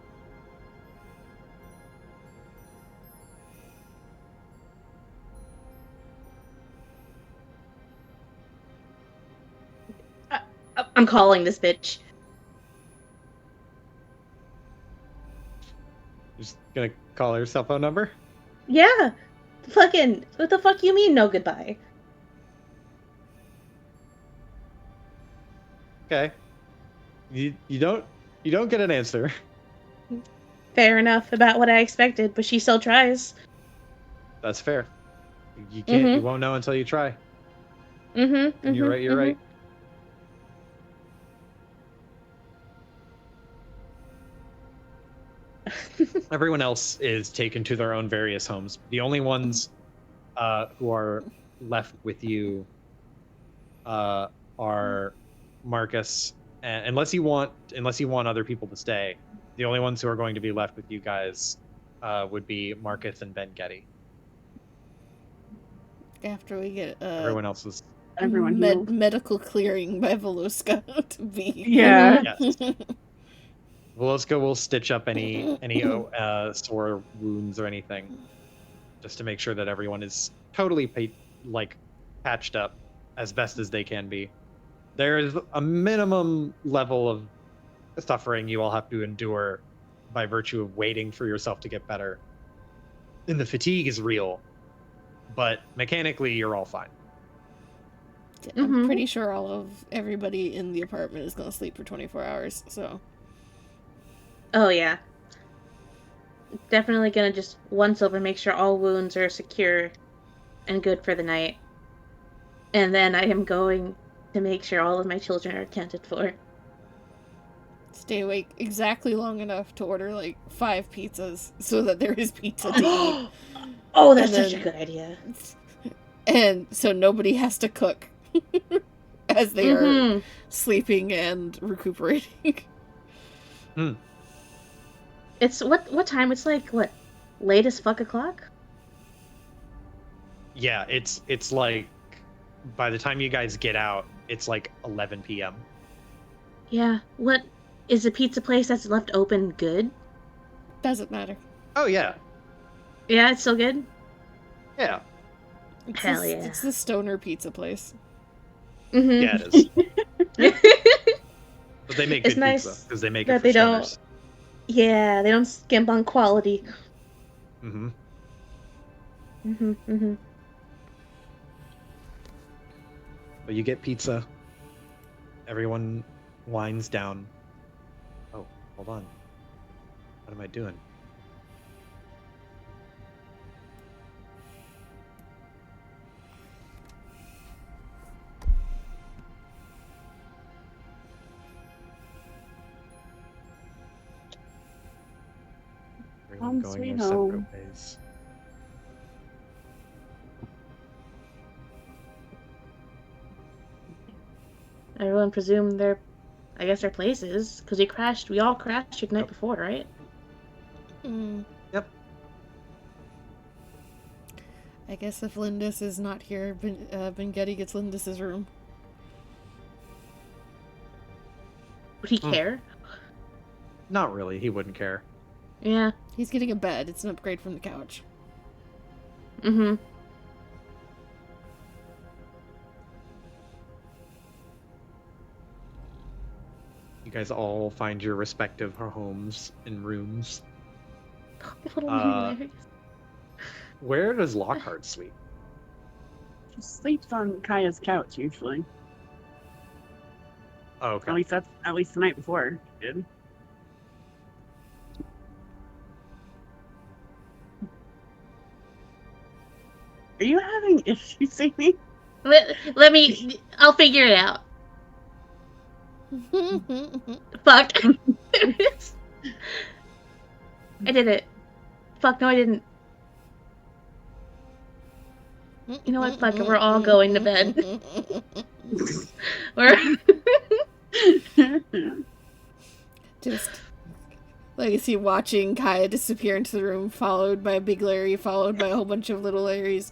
I'm calling this bitch. Just gonna call her cell phone number? Yeah. Fucking, what the fuck you mean no goodbye? Okay. You don't get an answer. Fair enough about what I expected, but she still tries. That's fair. You can't. You won't know until you try. And you're right. You're right. Everyone else is taken to their own various homes. The only ones who are left with you are Marcus, and unless you want other people to stay, the only ones who are going to be left with you guys would be Marcus and Ben Getty. After we get Everyone else is medical clearing by Veluska to be. Yeah. Yes. Veloska will stitch up any sore wounds or anything, just to make sure that everyone is totally patched up as best as they can be. There is a minimum level of suffering you all have to endure by virtue of waiting for yourself to get better. And the fatigue is real, but mechanically you're all fine. I'm pretty sure everybody in the apartment is going to sleep for 24 hours, so. Oh, yeah. Definitely gonna just once over make sure all wounds are secure and good for the night. And then I am going to make sure all of my children are accounted for. Stay awake exactly long enough to order 5 pizzas so that there is pizza to eat. Oh, that's such a good idea. And so nobody has to cook as they are sleeping and recuperating. It's what time? It's late as fuck o'clock? Yeah, it's by the time you guys get out, it's 11 p.m. Yeah. What is the pizza place that's left open good? Doesn't matter. Oh yeah. Yeah, it's still good? Yeah. Hell yeah. It's the stoner pizza place. Yeah, it is. But they make good pizza because they make it for stoners. Yeah, they don't skimp on quality. But you get pizza. Everyone winds down. Oh, hold on. What am I doing? everyone going sweet their separate home. ways. Everyone presumed their places, because we all crashed here the night before, right? Yep. I guess if Lindis is not here, Bengetti gets Lindis's room. Would he care? Not really. He wouldn't care. Yeah. He's getting a bed. It's an upgrade from the couch. Mm-hmm. You guys all find your respective homes and rooms. Where does Lockhart sleep? He sleeps on Kaya's couch usually. Oh, okay. At least the night before he did. Are you having issues, Amy? Let me. I'll figure it out. Fuck. I did it. Fuck, no, I didn't. You know what? Fuck it. We're all going to bed. Just Legacy watching Kaya disappear into the room, followed by Big Larry, followed by a whole bunch of little Larrys.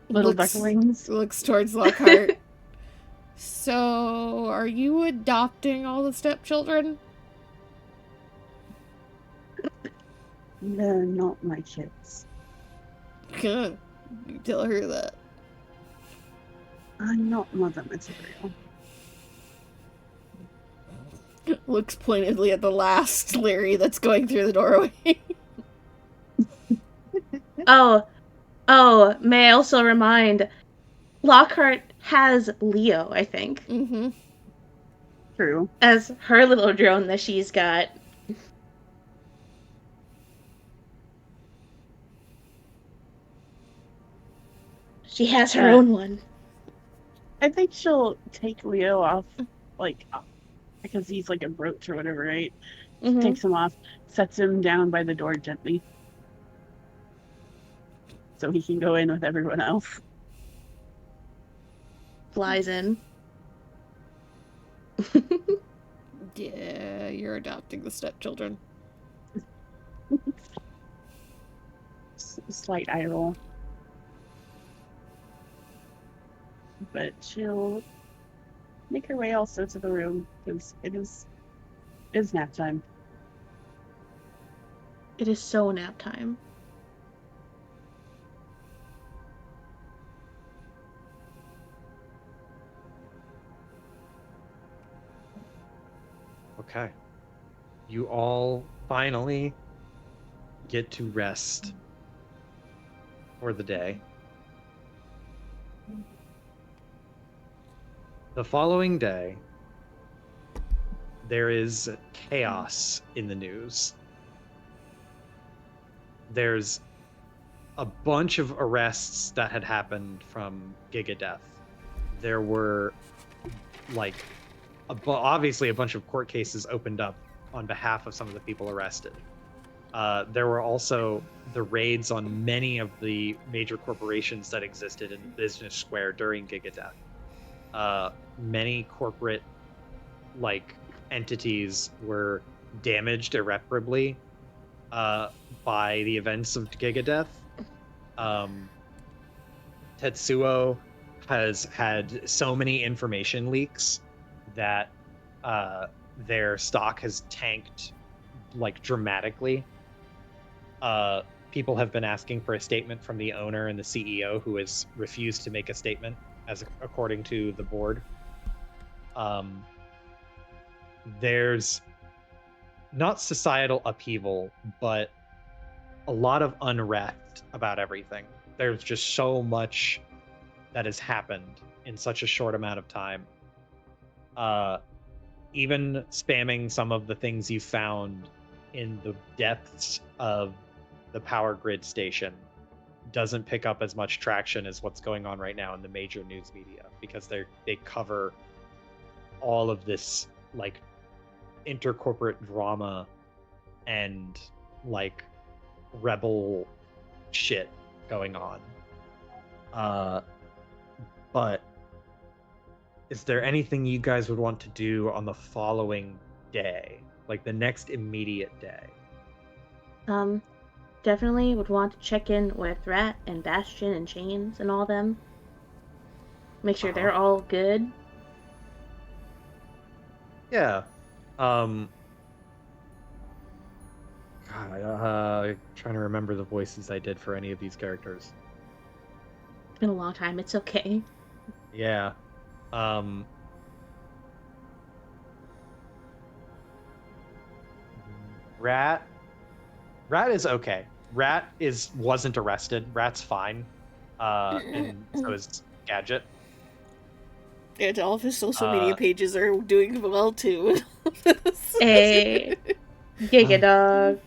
Little ducklings. Looks towards Lockhart. So, are you adopting all the stepchildren? They're not my kids. You tell her that. I'm not mother material. Looks pointedly at the last Larry that's going through the doorway. Oh, may I also remind, Lockhart has Leo, I think. Mm-hmm. True. As her little drone that she's got. She has her own one. I think she'll take Leo off, because he's like a brooch or whatever, right? Mm-hmm. Takes him off, sets him down by the door gently. So he can go in with everyone else. Flies in. Yeah, you're adopting the stepchildren. Slight eye roll. But she'll make her way also to the room, because it is nap time. It is so nap time. Okay. You all finally get to rest for the day. The following day, there is chaos in the news. There's a bunch of arrests that had happened from Gigadeath. There were, obviously a bunch of court cases opened up on behalf of some of the people arrested. There were also the raids on many of the major corporations that existed in Business Square during Gigadeath. Many corporate entities were damaged irreparably by the events of Gigadeath. Tetsuo has had so many information leaks that their stock has tanked dramatically. People have been asking for a statement from the owner and the CEO, who has refused to make a statement according to the board. There's not societal upheaval, but a lot of unrest about everything. There's just so much that has happened in such a short amount of time. Even spamming some of the things you found in the depths of the power grid station doesn't pick up as much traction as what's going on right now in the major news media, because they cover all of this intercorporate drama and rebel shit going on. But is there anything you guys would want to do on the following day? Like the next immediate day? Definitely would want to check in with Rat and Bastion and Chains and all them. Make sure they're all good. Yeah. God, trying to remember the voices I did for any of these characters. It's been a long time. It's okay. Yeah. Rat is okay. Rat wasn't arrested. Rat's fine. And so is Gadget. And all of his social media pages are doing well too. Hey, Giga Dog.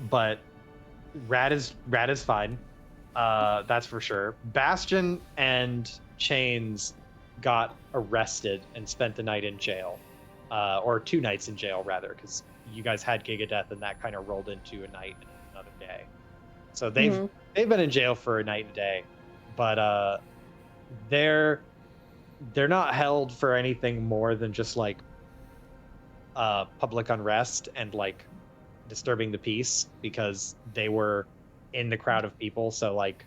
But Rat is fine. That's for sure. Bastion and Chains got arrested and spent the night in jail, or 2 nights in jail rather, because you guys had Giga Death and that kind of rolled into a night and another day. So they've been in jail for a night and a day, but they're not held for anything more than just like public unrest and like disturbing the peace, because they were in the crowd of people. So like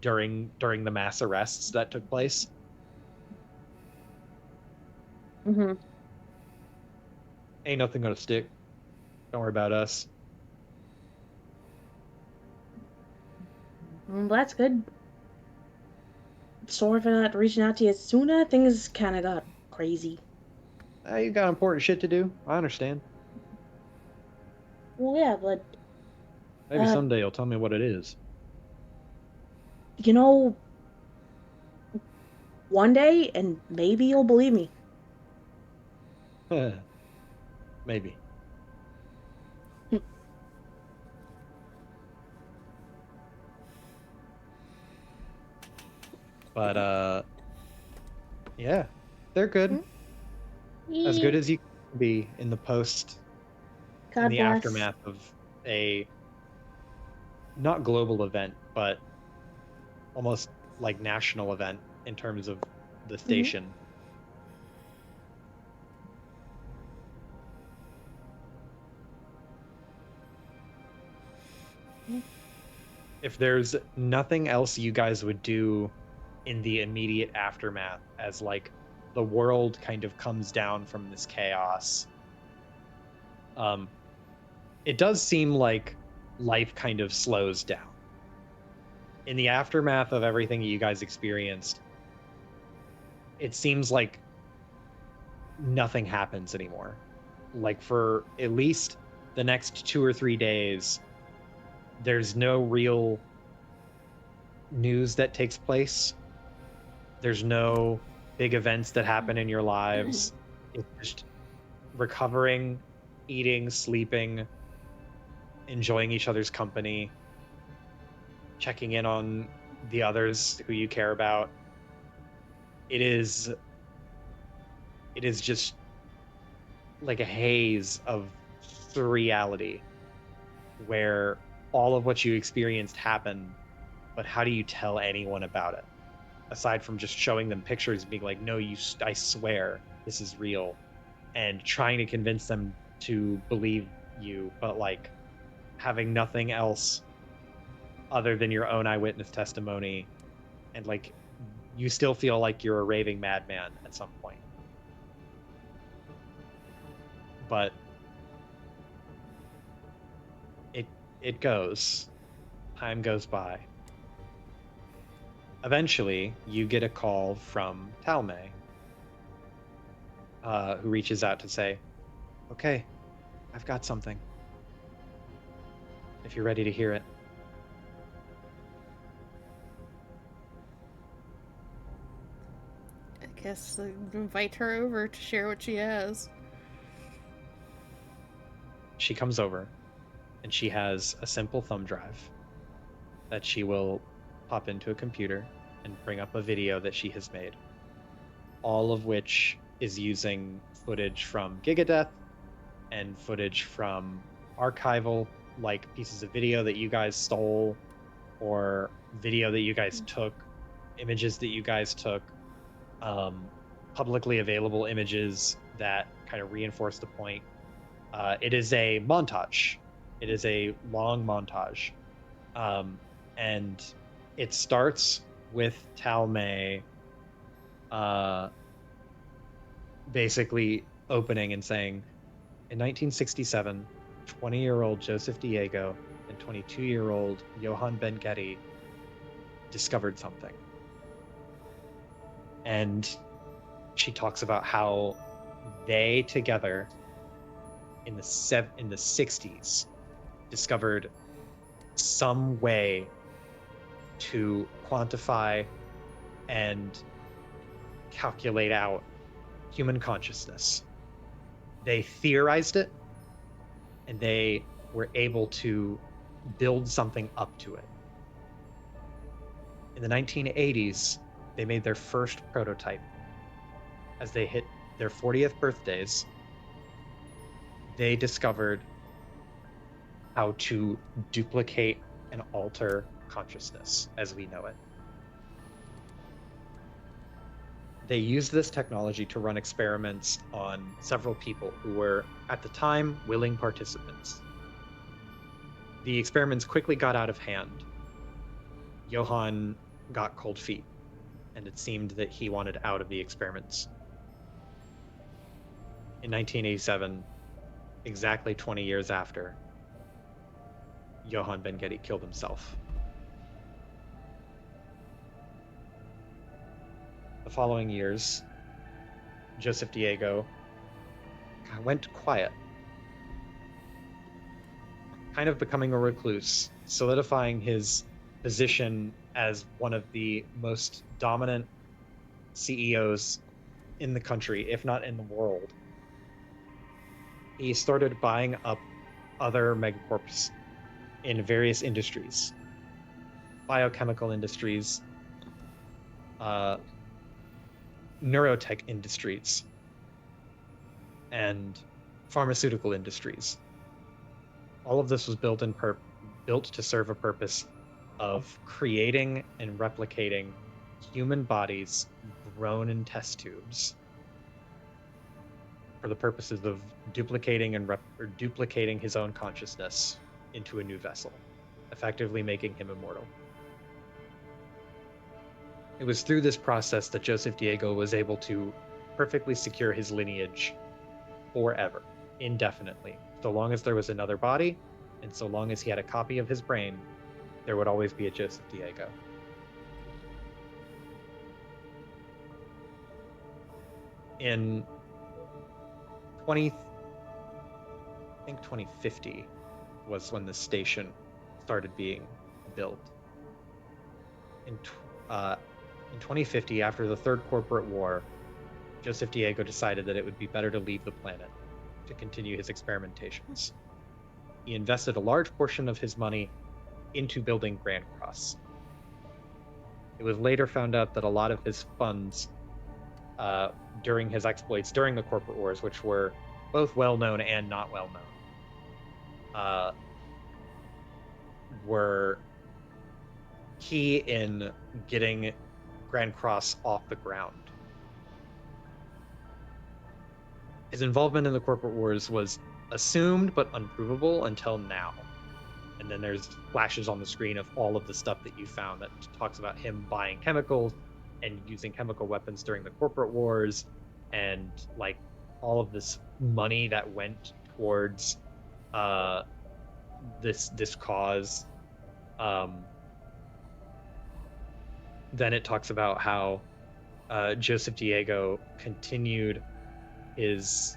during the mass arrests that took place. Ain't nothing gonna stick. Don't worry about us. Well, that's good. Sorry for not reaching out to you sooner. Things kind of got crazy. You got important shit to do. I understand. Well, yeah, but maybe someday you'll tell me what it is. You know, one day, and maybe you'll believe me. Maybe. But yeah, they're good. As good as you can be in the in the aftermath of a not global event, but almost like national event in terms of the station. If there's nothing else you guys would do in the immediate aftermath, as like the world kind of comes down from this chaos, it does seem like life kind of slows down. In the aftermath of everything you guys experienced, it seems like nothing happens anymore. Like for at least the next 2 or 3 days, there's no real news that takes place. There's no big events that happen in your lives. It's just recovering, eating, sleeping, enjoying each other's company, checking in on the others who you care about. It is just like a haze of surreality where all of what you experienced happened, but how do you tell anyone about it? Aside from just showing them pictures and being like, no, I swear this is real, and trying to convince them to believe you, but like having nothing else other than your own eyewitness testimony, and like you still feel like you're a raving madman at some point. But it goes. Time goes by. Eventually, you get a call from Talmay, who reaches out to say, okay, I've got something. If you're ready to hear it. I guess invite her over to share what she has. She comes over, and she has a simple thumb drive that she will pop into a computer and bring up a video that she has made, all of which is using footage from Gigadeath and footage from archival like pieces of video that you guys stole, or video that you guys took, images that you guys took, publicly available images that kind of reinforce the point. It is a montage. It is a long montage. And it starts with Talmay basically opening and saying, in 1967, 20-year-old Joseph Diego and 22-year-old Johann Ben Getty discovered something. And she talks about how they together in the 60s discovered some way to quantify and calculate out human consciousness. They theorized it, and they were able to build something up to it. In the 1980s, they made their first prototype. As they hit their 40th birthdays, they discovered how to duplicate and alter consciousness as we know it. They used this technology to run experiments on several people who were, at the time, willing participants. The experiments quickly got out of hand. Johann got cold feet, and it seemed that he wanted out of the experiments. In 1987, exactly 20 years after, Johann Ben Getty killed himself. The following years, Joseph Diego went quiet, kind of becoming a recluse, solidifying his position as one of the most dominant CEOs in the country, if not in the world. He started buying up other megacorps in various industries, biochemical industries, neurotech industries, and pharmaceutical industries. All of this was built to serve a purpose of creating and replicating human bodies grown in test tubes for the purposes of duplicating duplicating his own consciousness into a new vessel, effectively making him immortal. It was through this process that Joseph Diego was able to perfectly secure his lineage forever, indefinitely. So long as there was another body, and so long as he had a copy of his brain, there would always be a Joseph Diego. In 2050 was when the station started being built. In 2050, after the Third Corporate War, Joseph Diego decided that it would be better to leave the planet to continue his experimentations. He invested a large portion of his money into building Grand Cross. It was later found out that a lot of his funds during his exploits during the Corporate Wars, which were both well-known and not well-known, were key in getting Grand Cross off the ground. His involvement in the Corporate Wars was assumed but unprovable until now. And then there's flashes on the screen of all of the stuff that you found that talks about him buying chemicals and using chemical weapons during the Corporate Wars, and like all of this money that went towards this cause. Then it talks about how Joseph Diego continued his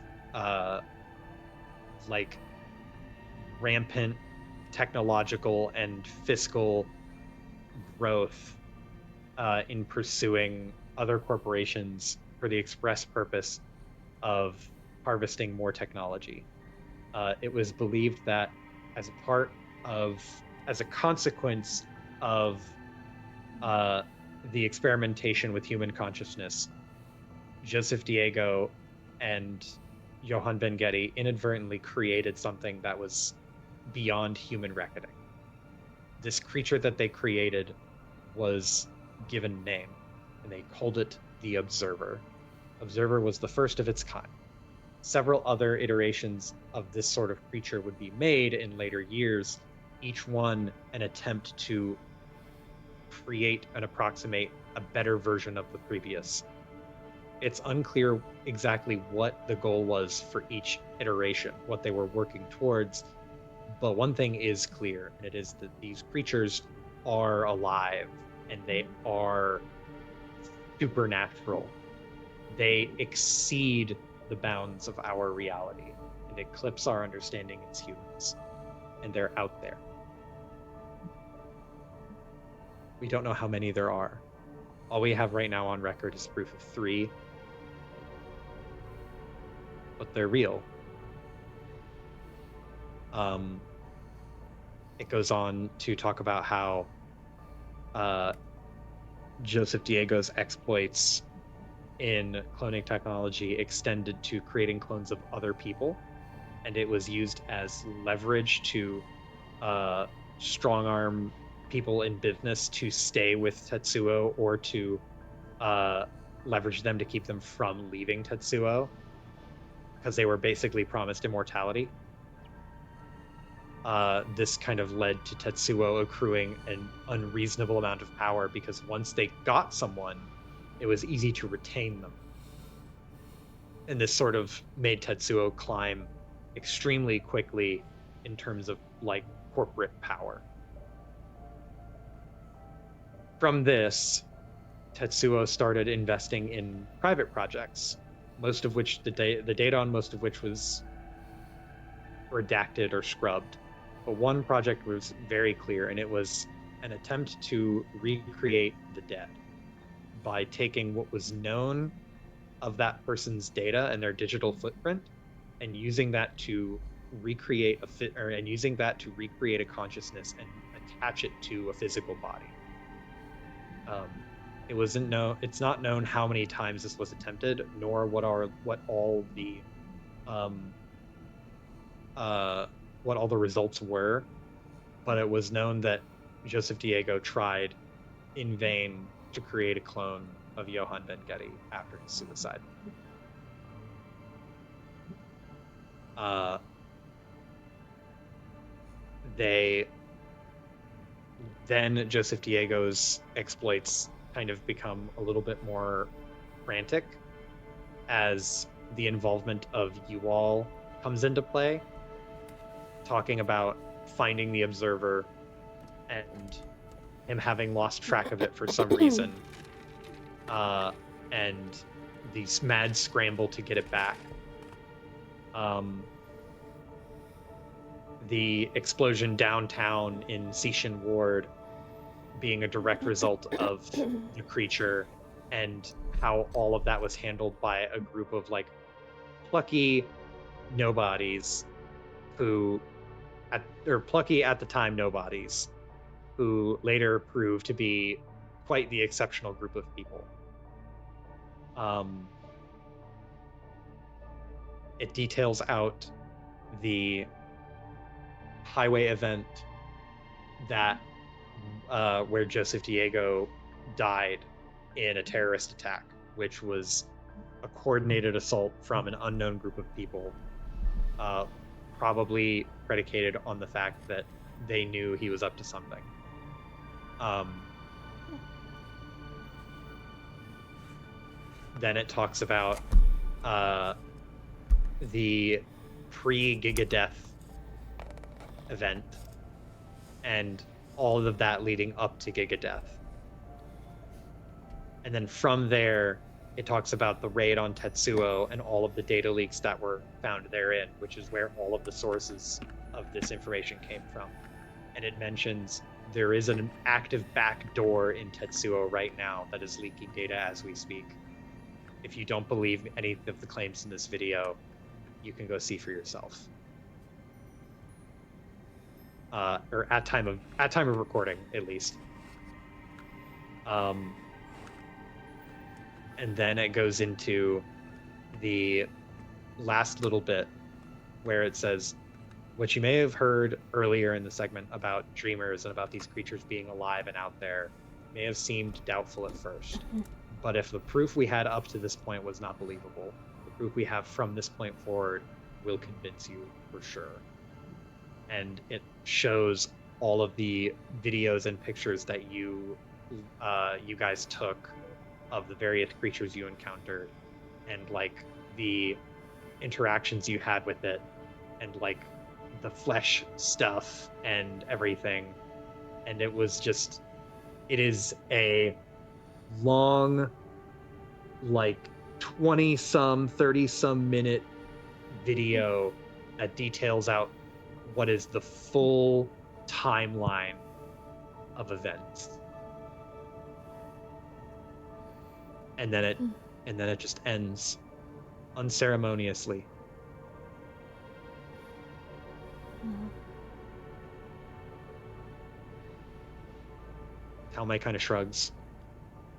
like rampant technological and fiscal growth in pursuing other corporations for the express purpose of harvesting more technology. It was believed that as a consequence of the experimentation with human consciousness, Joseph Diego and Johann Ben Getty inadvertently created something that was beyond human reckoning. This creature that they created was given name, and they called it the Observer. Observer was the first of its kind. Several other iterations of this sort of creature would be made in later years, each one an attempt to create and approximate a better version of the previous. It's unclear exactly what the goal was for each iteration, what they were working towards, but one thing is clear, and it is that these creatures are alive, and they are supernatural. They exceed the bounds of our reality and eclipse our understanding as humans, and they're out there. We don't know how many there are. All we have right now on record is proof of 3, but they're real. It goes on to talk about how Joseph Diego's exploits in cloning technology extended to creating clones of other people, and it was used as leverage to strong arm people in business to stay with Tetsuo, or to leverage them to keep them from leaving Tetsuo, because they were basically promised immortality. This kind of led to Tetsuo accruing an unreasonable amount of power, because once they got someone, it was easy to retain them. And this sort of made Tetsuo climb extremely quickly in terms of like corporate power. From this, Tetsuo started investing in private projects, most of which the data on most of which was redacted or scrubbed. But one project was very clear, and it was an attempt to recreate the dead by taking what was known of that person's data and their digital footprint, and using that to recreate a consciousness and attach it to a physical body. It's not known how many times this was attempted, nor what all the results were, but it was known that Joseph Diego tried in vain to create a clone of Johann Ben-Getty after his suicide. Then Joseph Diego's exploits kind of become a little bit more frantic as the involvement of Yuval comes into play, talking about finding the Observer and him having lost track of it for some reason, and the mad scramble to get it back. The explosion downtown in Sishin Ward being a direct result of the creature, and how all of that was handled by a group of like plucky nobodies plucky at the time nobodies who later proved to be quite the exceptional group of people. It details out the highway event that where Joseph Diego died in a terrorist attack, which was a coordinated assault from an unknown group of people, probably predicated on the fact that they knew he was up to something. Then it talks about the pre-Gigadeath event and all of that leading up to Gigadeath. And then from there, it talks about the raid on Tetsuo and all of the data leaks that were found therein, which is where all of the sources of this information came from. And it mentions there is an active back door in Tetsuo right now that is leaking data as we speak. If you don't believe any of the claims in this video, you can go see for yourself. Or at time of recording, at least. And then it goes into the last little bit where it says, what you may have heard earlier in the segment about dreamers and about these creatures being alive and out there may have seemed doubtful at first. But if the proof we had up to this point was not believable, the proof we have from this point forward will convince you for sure. And it shows all of the videos and pictures that you guys took of the various creatures you encountered, and like the interactions you had with it, and like the flesh stuff and everything. And it is a long, like 20 some 30 some minute video that details out what is the full timeline of events. And then it just ends unceremoniously. Talmay kind of shrugs.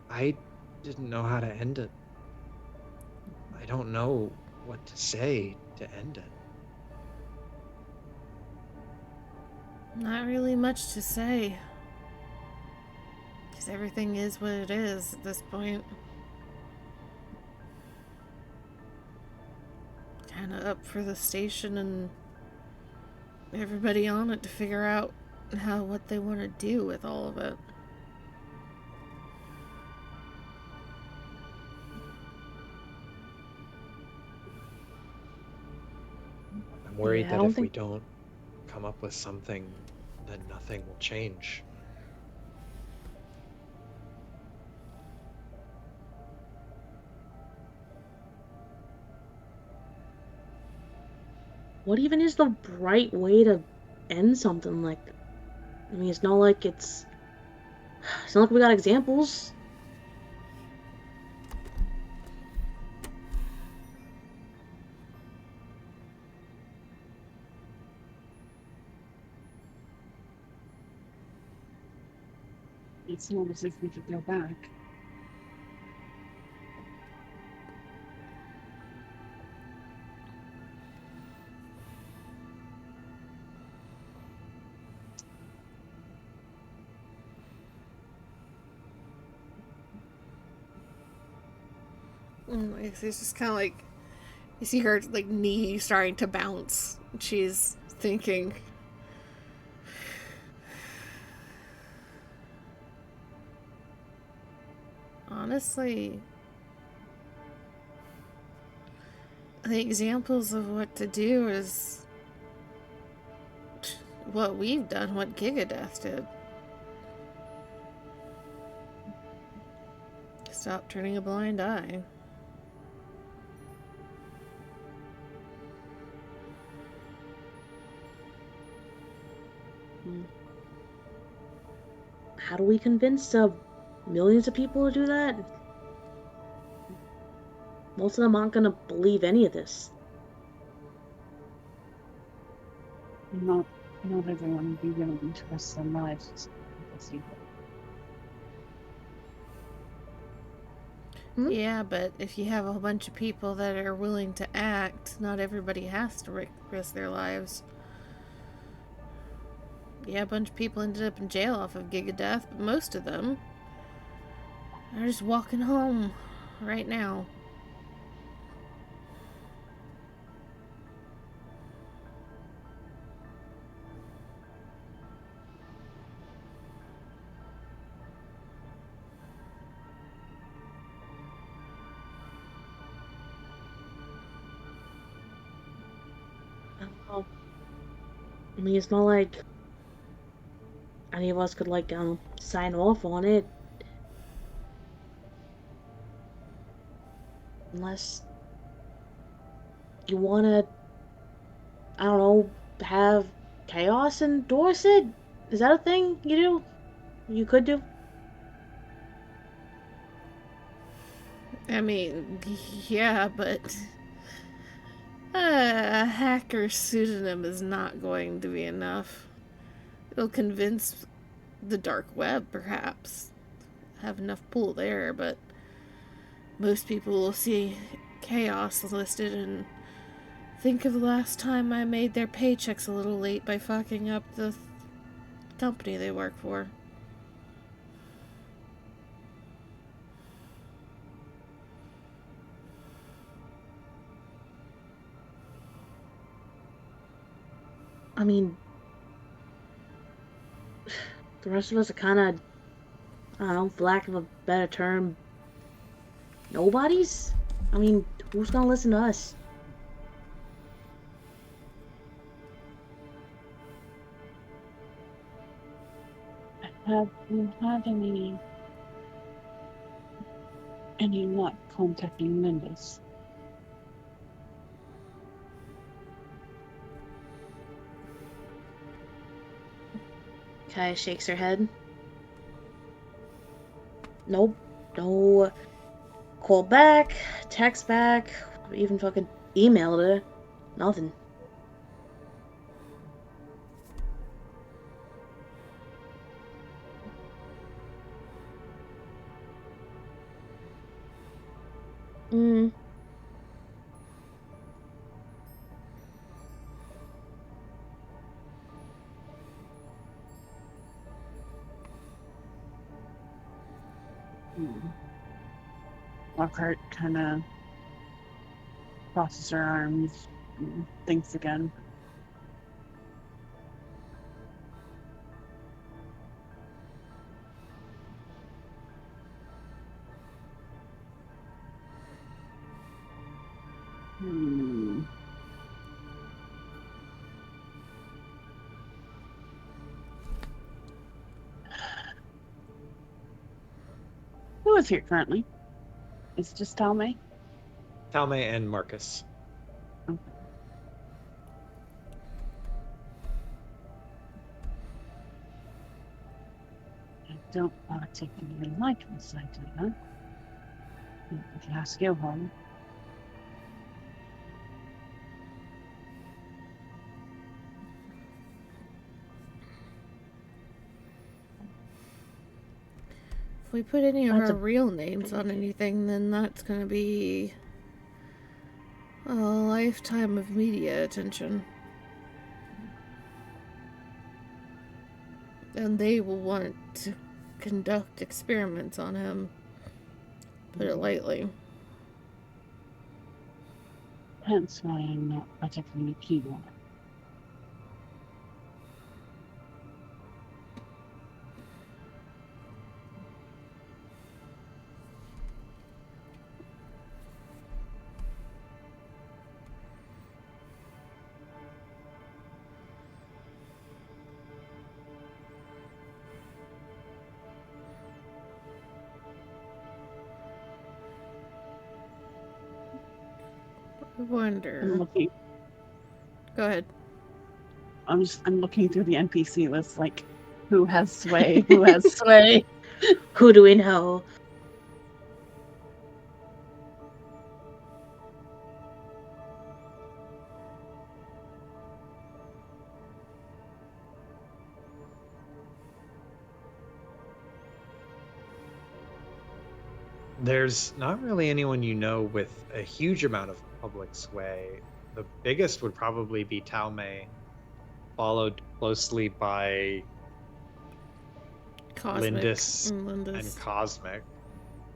I didn't know how to end it. I don't know what to say to end it. Not really much to say. Because everything is what it is at this point. Kind of up for the station and everybody on it to figure out what they want to do with all of it. I'm worried that if we don't come up with something, then nothing will change. What even is the right way to end something like that? I mean, it's not like we got examples. It's not as if we could go back. It's just kind of like, you see her like knee starting to bounce. She's thinking. Honestly, the examples of what to do is what we've done, what Gigadeath did. Stop turning a blind eye. How do we convince millions of people to do that? Most of them aren't gonna believe any of this. Not everyone would be willing to risk their lives to see that. Yeah, but if you have a whole bunch of people that are willing to act, not everybody has to risk their lives. Yeah, a bunch of people ended up in jail off of Gigadeath, but most of them are just walking home right now. I mean, it's not like any of us could sign off on it. Unless you wanna, I don't know, have Chaos endorse it? Is that a thing you do? You could do? I mean, yeah, but a hacker pseudonym is not going to be enough. It'll convince the dark web, perhaps. Have enough pull there, but most people will see Chaos listed and Think of the last time I made their paychecks a little late by fucking up the company they work for. I mean, the rest of us are kind of, I don't know, for lack of a better term, nobodies? I mean, who's gonna listen to us? Have you had any luck contacting Lindis? Kaya shakes her head. Nope. No call back, text back, even fucking emailed her. Nothing. Mm. Lockhart kind of crosses her arms and thinks again. Who is here currently? It's just Talme? Talme and Marcus. Okay. I don't particularly like this idea. If you ask Johan. If we put any of That's our a- real names on anything, then that's gonna be a lifetime of media attention. And they will want to conduct experiments on him. Put it lightly. Hence why I'm not particularly keen on it. I wonder. I'm looking. Go ahead. I'm looking through the NPC list, like, who has sway? Who has sway? Who do we know? There's not really anyone you know with a huge amount of public sway. The biggest would probably be Talme, followed closely by Cosmic Lindis and Lindis. and Cosmic.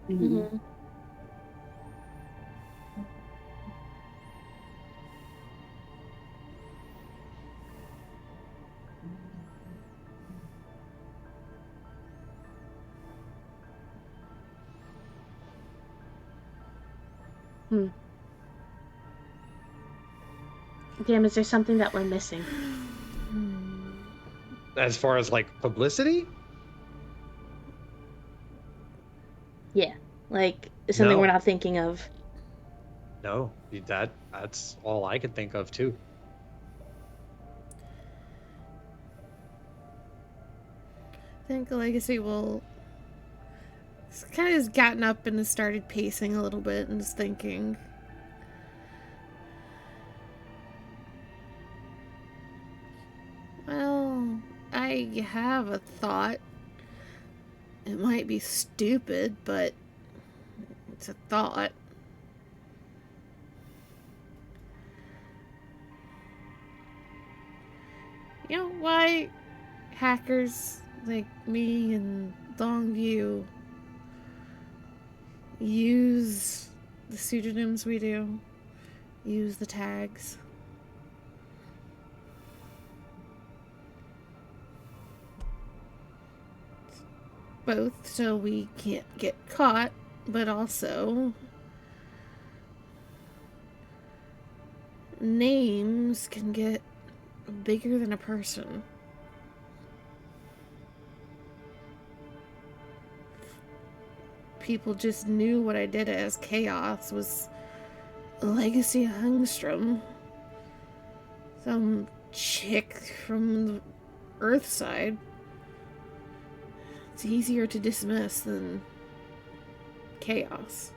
Mm-hmm. Damn, is there something that we're missing? As far as like publicity? Yeah. Like, something No. we're not thinking of. No, that's all I could think of too. I think Legacy will kind of has gotten up and has started pacing a little bit and is thinking. Well, I have a thought. It might be stupid, but it's a thought. You know why hackers like me and Longview use the pseudonyms we do, use the tags? Both so we can't get caught, but also names can get bigger than a person. People just knew what I did as Chaos was Legacy Hungstrom. Some chick from the Earth side. It's easier to dismiss than Chaos.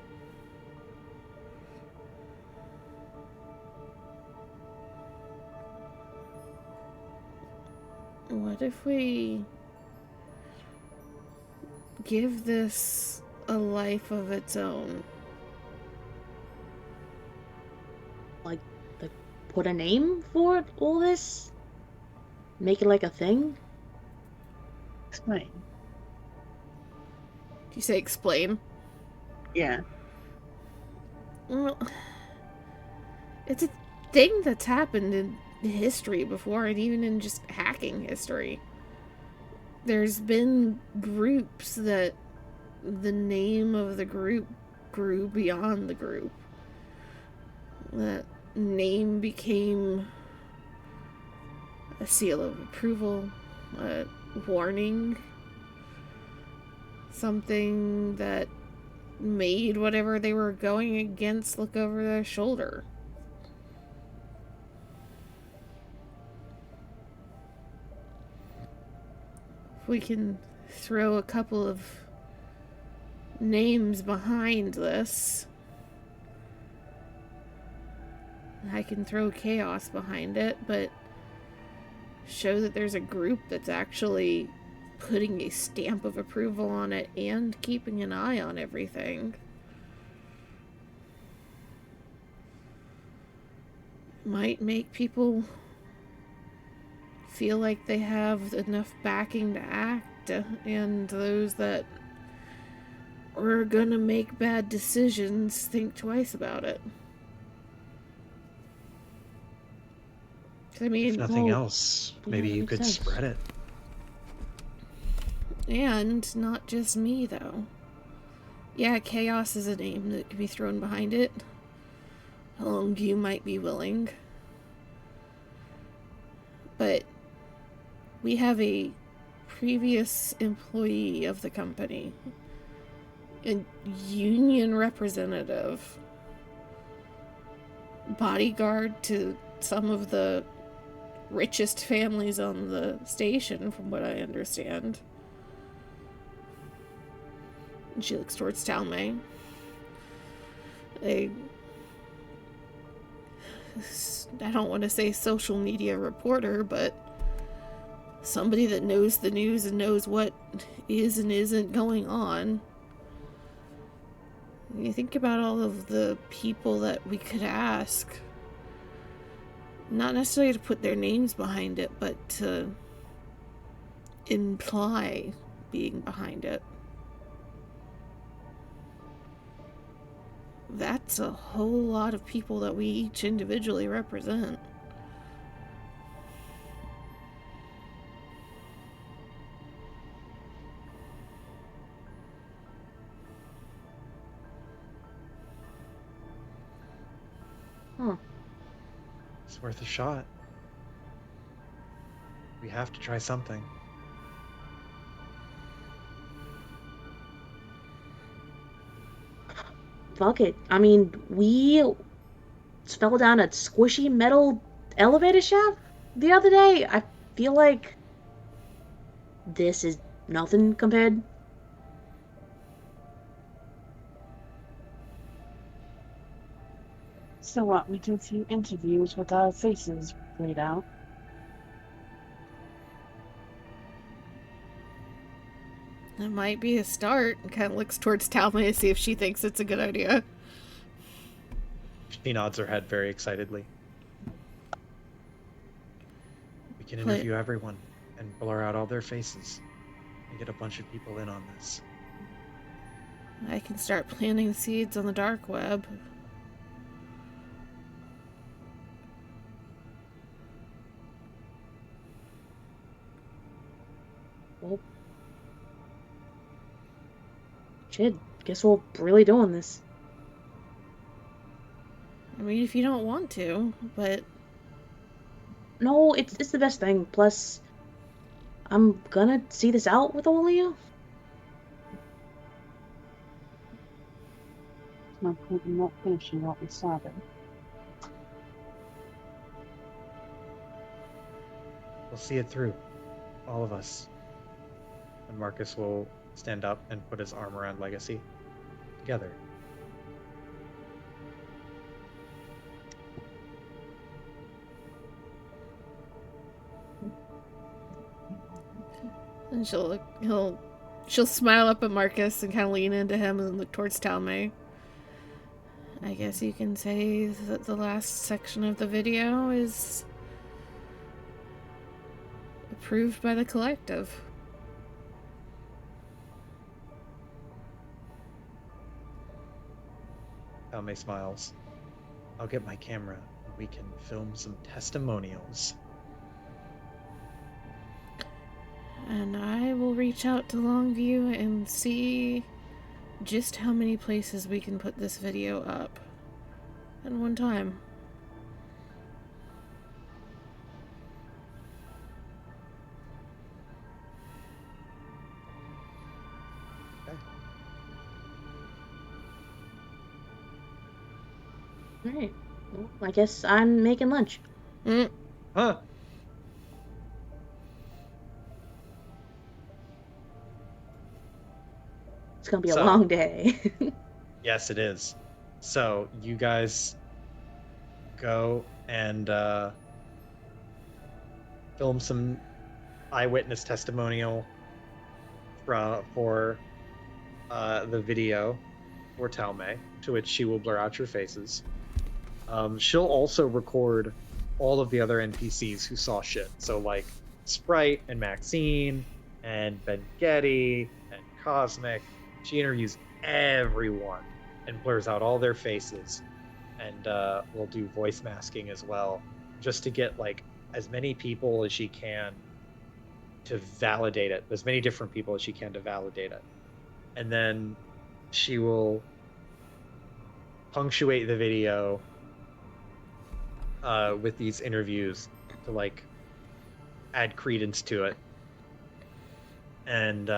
What if we give this a life of its own? Like put a name for all this? Make it like a thing? Explain. Do you say explain? Yeah. Well, it's a thing that's happened in history before, and even in just hacking history. There's been groups that the name of the group grew beyond the group. That name became a seal of approval, a warning, something that made whatever they were going against look over their shoulder. If we can throw a couple of names behind this, I can throw Chaos behind it, but show that there's a group that's actually putting a stamp of approval on it and keeping an eye on everything. Might make people feel like they have enough backing to act, and those that are gonna make bad decisions think twice about it. I mean, If nothing else, maybe you could spread it. And not just me, though. Yeah, Chaos is a name that could be thrown behind it. Longview might be willing. But we have a previous employee of the company, a union representative, bodyguard to some of the richest families on the station, from what I understand. And she looks towards Talmay. I don't want to say social media reporter, but somebody that knows the news and knows what is and isn't going on. You think about all of the people that we could ask, not necessarily to put their names behind it, but to imply being behind it. That's a whole lot of people that we each individually represent. It's worth a shot. We have to try something. Fuck it. I mean, we fell down a squishy metal elevator shaft the other day. I feel like this is nothing compared. So what? We do a few interviews with our faces laid out. That might be a start. Kind of looks towards Talmay to see if she thinks it's a good idea. She nods her head very excitedly. We can interview everyone and blur out all their faces and get a bunch of people in on this. I can start planting seeds on the dark web. Well, shit, guess we're really doing this. I mean, if you don't want to, but... No, it's the best thing. Plus, I'm gonna see this out with all of you. No point in not finishing what we started. We'll see it through. All of us. And Marcus will stand up and put his arm around Legacy. Together. And she'll smile up at Marcus and kind of lean into him and look towards Talmay. I guess you can say that the last section of the video is approved by the collective. Talmay smiles. I'll get my camera and we can film some testimonials. And I will reach out to Longview and see just how many places we can put this video up at one time. Okay. Alright. Well, I guess I'm making lunch. Huh? It's gonna be a long day. Yes, it is. So you guys go and film some eyewitness testimonial for the video for Talmay, to which she will blur out your faces. She'll also record all of the other NPCs who saw shit. So like Sprite and Maxine and Ben Getty and Cosmic. She interviews everyone and blurs out all their faces, and we'll do voice masking as well, just to get like as many people as she can to validate it, as many different people as she can to validate it. And then she will punctuate the video with these interviews to like add credence to it. And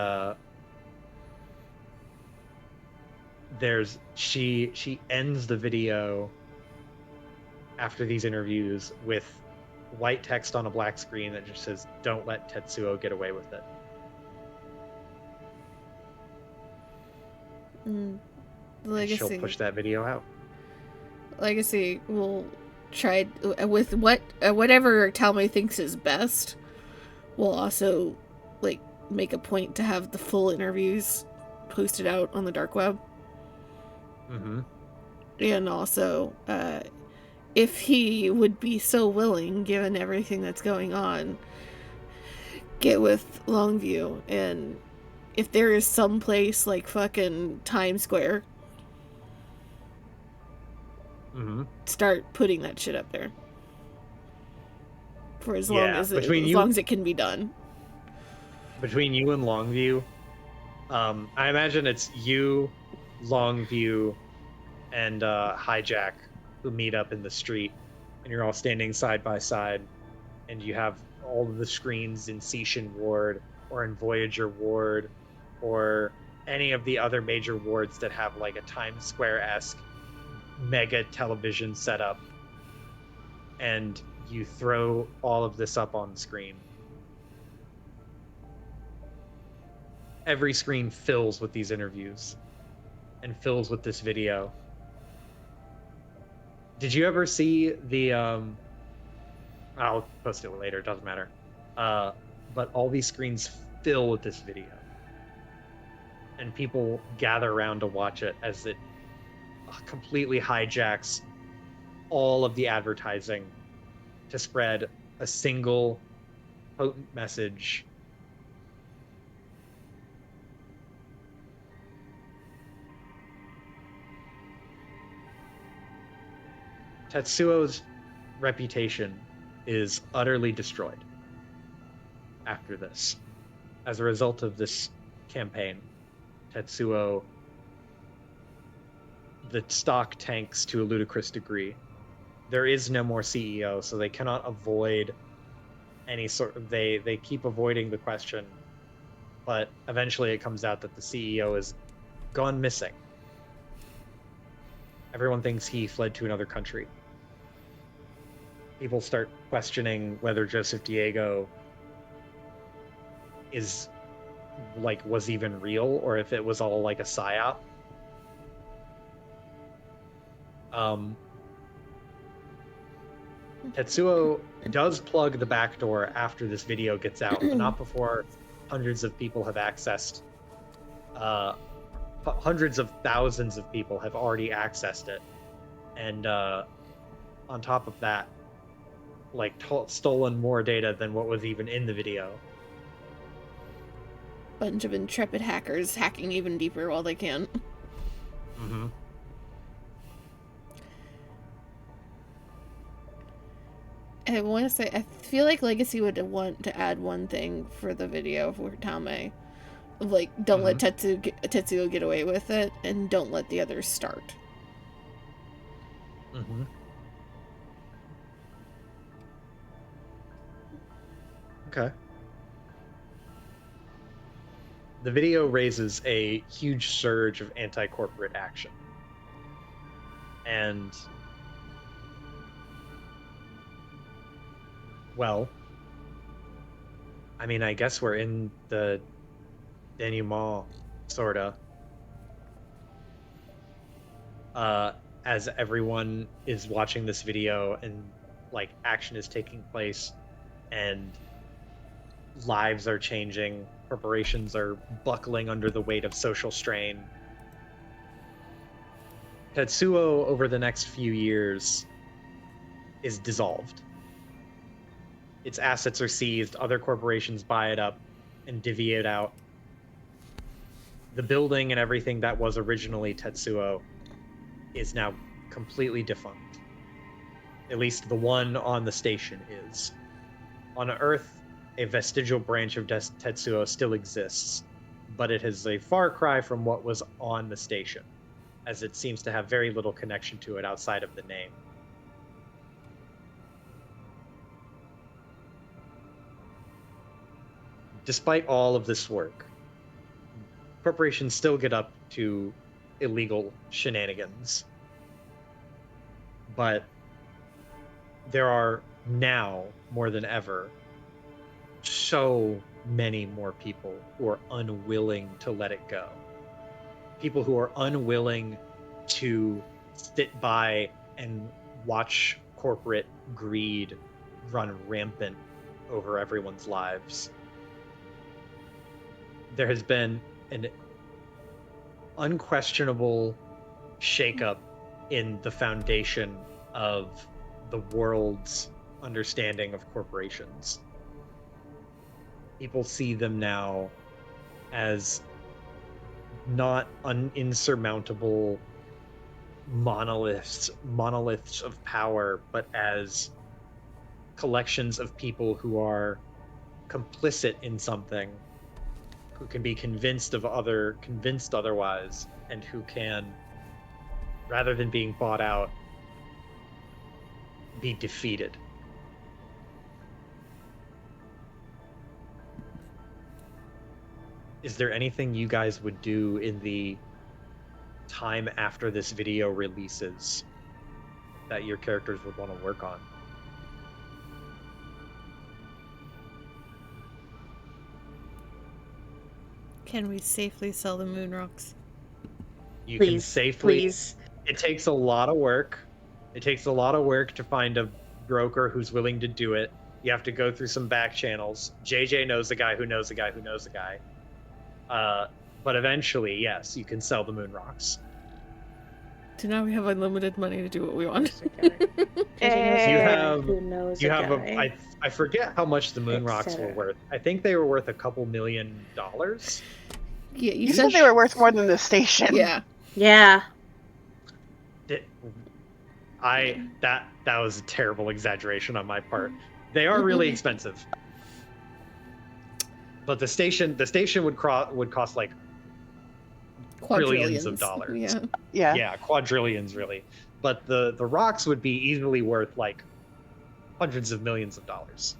she ends the video after these interviews with white text on a black screen that just says, "Don't let Tetsuo get away with it." Legacy. She'll push that video out. Legacy will try with whatever Talmay thinks is best. We'll also like make a point to have the full interviews posted out on the dark web. Mm-hmm. And also, if he would be so willing, given everything that's going on, get with Longview, and if there is some place like fucking Times Square, start putting that shit up there for as long as it can be done. Between you and Longview, I imagine it's you, Longview, and Hijack who meet up in the street, and you're all standing side by side, and you have all of the screens in Seatian Ward or in Voyager Ward or any of the other major wards that have like a Times Square-esque mega television setup, and you throw all of this up on the screen. Every screen fills with these interviews and fills with this video. Did you ever see the I'll post it later, it doesn't matter. But all these screens fill with this video. And people gather around to watch it as it completely hijacks all of the advertising to spread a single potent message. Tetsuo's reputation is utterly destroyed after this. As a result of this campaign, Tetsuo, the stock tanks to a ludicrous degree. There is no more CEO, so they cannot avoid any sort of... They keep avoiding the question, but eventually it comes out that the CEO is gone missing. Everyone thinks he fled to another country. People start questioning whether Joseph Diego is, like, was even real, or if it was all like a psyop. Tetsuo does plug the back door after this video gets out, but not before hundreds of people have accessed. Hundreds of thousands of people have already accessed it, and on top of that, like, stolen more data than what was even in the video. Bunch of intrepid hackers hacking even deeper while they can. Mm-hmm. I want to say, I feel like Legacy would want to add one thing for the video for Tame. Like, don't let Tetsuo get away with it, and don't let the others start. Mm-hmm. Okay. The video raises a huge surge of anti-corporate action. And, well, I mean, I guess we're in the denouement, sorta. As everyone is watching this video and, like, action is taking place and lives are changing, corporations are buckling under the weight of social strain. Tetsuo, over the next few years, is dissolved. Its assets are seized, other corporations buy it up and divvy it out. The building and everything that was originally Tetsuo is now completely defunct. At least the one on the station is. On Earth, a vestigial branch of Tetsuo still exists, but it is a far cry from what was on the station, as it seems to have very little connection to it outside of the name. Despite all of this work, corporations still get up to illegal shenanigans. But there are now, more than ever, so many more people who are unwilling to let it go. People who are unwilling to sit by and watch corporate greed run rampant over everyone's lives. There has been an unquestionable shakeup in the foundation of the world's understanding of corporations. People see them now as not insurmountable monoliths of power, but as collections of people who are complicit in something, who can be convinced otherwise, and who can, rather than being bought out, be defeated. Is there anything you guys would do in the time after this video releases that your characters would want to work on? Can we safely sell the moon rocks? You Please, can safely. please. It takes a lot of work. It takes a lot of work to find a broker who's willing to do it. You have to go through some back channels. JJ knows a guy who knows a guy who knows a guy. But eventually, yes, you can sell the moon rocks. So now we have unlimited money to do what we want. You have I forget how much the moon rocks were worth. I think they were worth a couple $1 million. Yeah, you said they were worth more than the station. Yeah. Yeah. That was a terrible exaggeration on my part. They are really expensive. But the station would cost like trillions of dollars. Yeah, quadrillions really. But the rocks would be easily worth like hundreds of millions of dollars.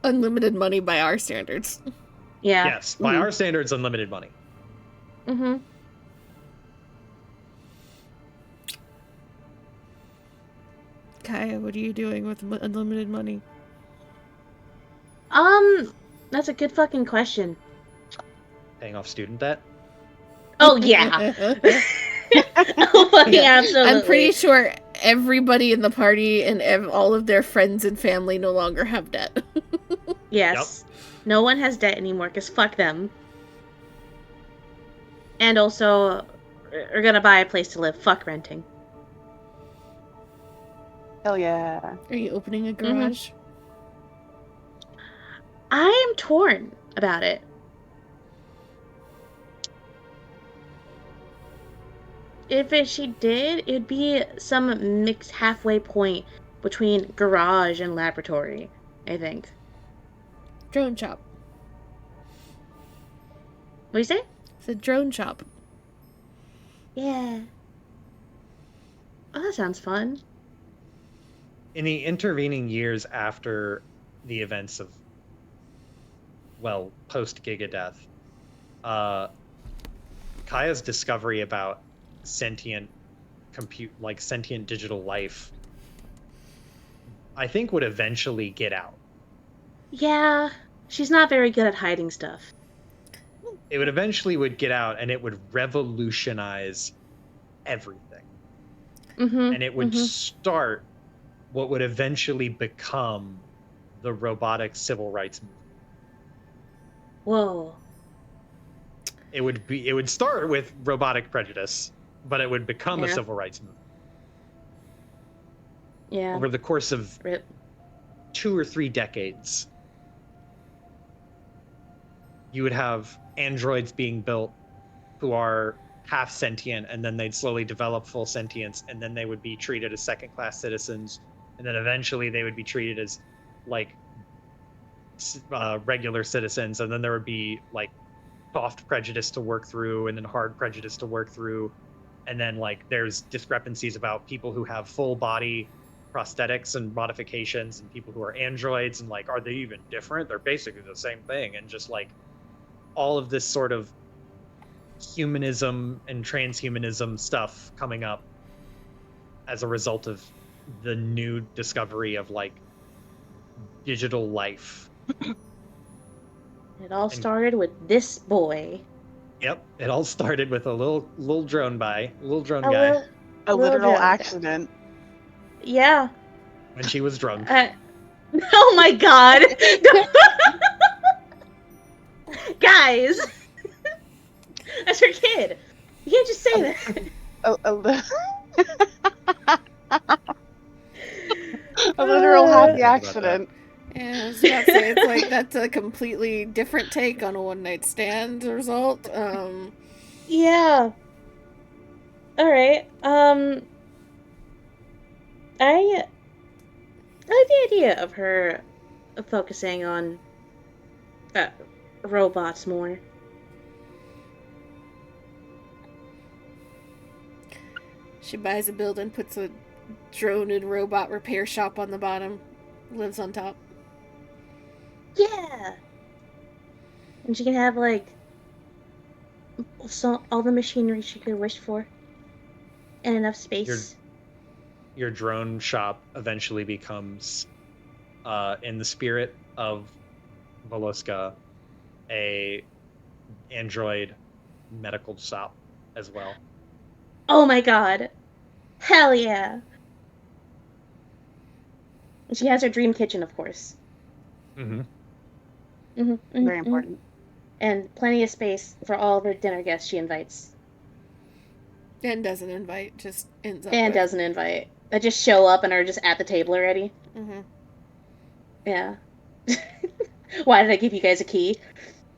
Unlimited money by our standards. Yeah. Yes, by our standards, unlimited money. Mm-hmm. Kaya, what are you doing with unlimited money? That's a good fucking question. Paying off student debt? Oh, yeah. Oh, fucking absolutely. I'm pretty sure everybody in the party and all of their friends and family no longer have debt. Yes. Yep. No one has debt anymore, because fuck them. And also, we're gonna buy a place to live. Fuck renting. Hell yeah. Are you opening a garage? Mm-hmm. I am torn about it. If she did, it'd be some mixed halfway point between garage and laboratory, I think. Drone shop. What do you say? It's a drone shop. Yeah. Oh, that sounds fun. In the intervening years after the events of, well, post-Gigadeath, Kaya's discovery about sentient digital life, I think would eventually get out. Yeah, she's not very good at hiding stuff. It would eventually get out, and it would revolutionize everything. Mm-hmm. And it would start what would eventually become the robotic civil rights movement. Whoa. It would start with robotic prejudice, but it would become a civil rights movement. Yeah. Over the course of 2 or 3 decades, you would have androids being built who are half sentient, and then they'd slowly develop full sentience, and then they would be treated as second-class citizens, and then eventually they would be treated as like regular citizens, and then there would be like soft prejudice to work through, and then hard prejudice to work through, and then like there's discrepancies about people who have full body prosthetics and modifications and people who are androids, and like, are they even different? They're basically the same thing. And just like all of this sort of humanism and transhumanism stuff coming up as a result of the new discovery of like digital life. It all started with this boy. Yep, it all started with a little drone guy. A literal accident. Yeah. When she was drunk. Oh my god. Guys. That's her kid. You can't just say that. A literal happy accident. Yeah, I was about to say, it's like that's a completely different take on a one-night stand result. Yeah. Alright. I like the idea of her focusing on robots more. She buys a building, puts a drone and robot repair shop on the bottom, lives on top. Yeah. And she can have like all the machinery she could wish for, and enough space. Your drone shop eventually becomes, in the spirit of Voloska, a android medical shop as well. Oh my god. Hell yeah. And she has her dream kitchen, of course. Mm-hmm. Very important. And plenty of space for all of her dinner guests she invites. And doesn't invite, just ends up And with. doesn't invite. That just show up and are just at the table already. Mm-hmm. Yeah. Why did I give you guys a key?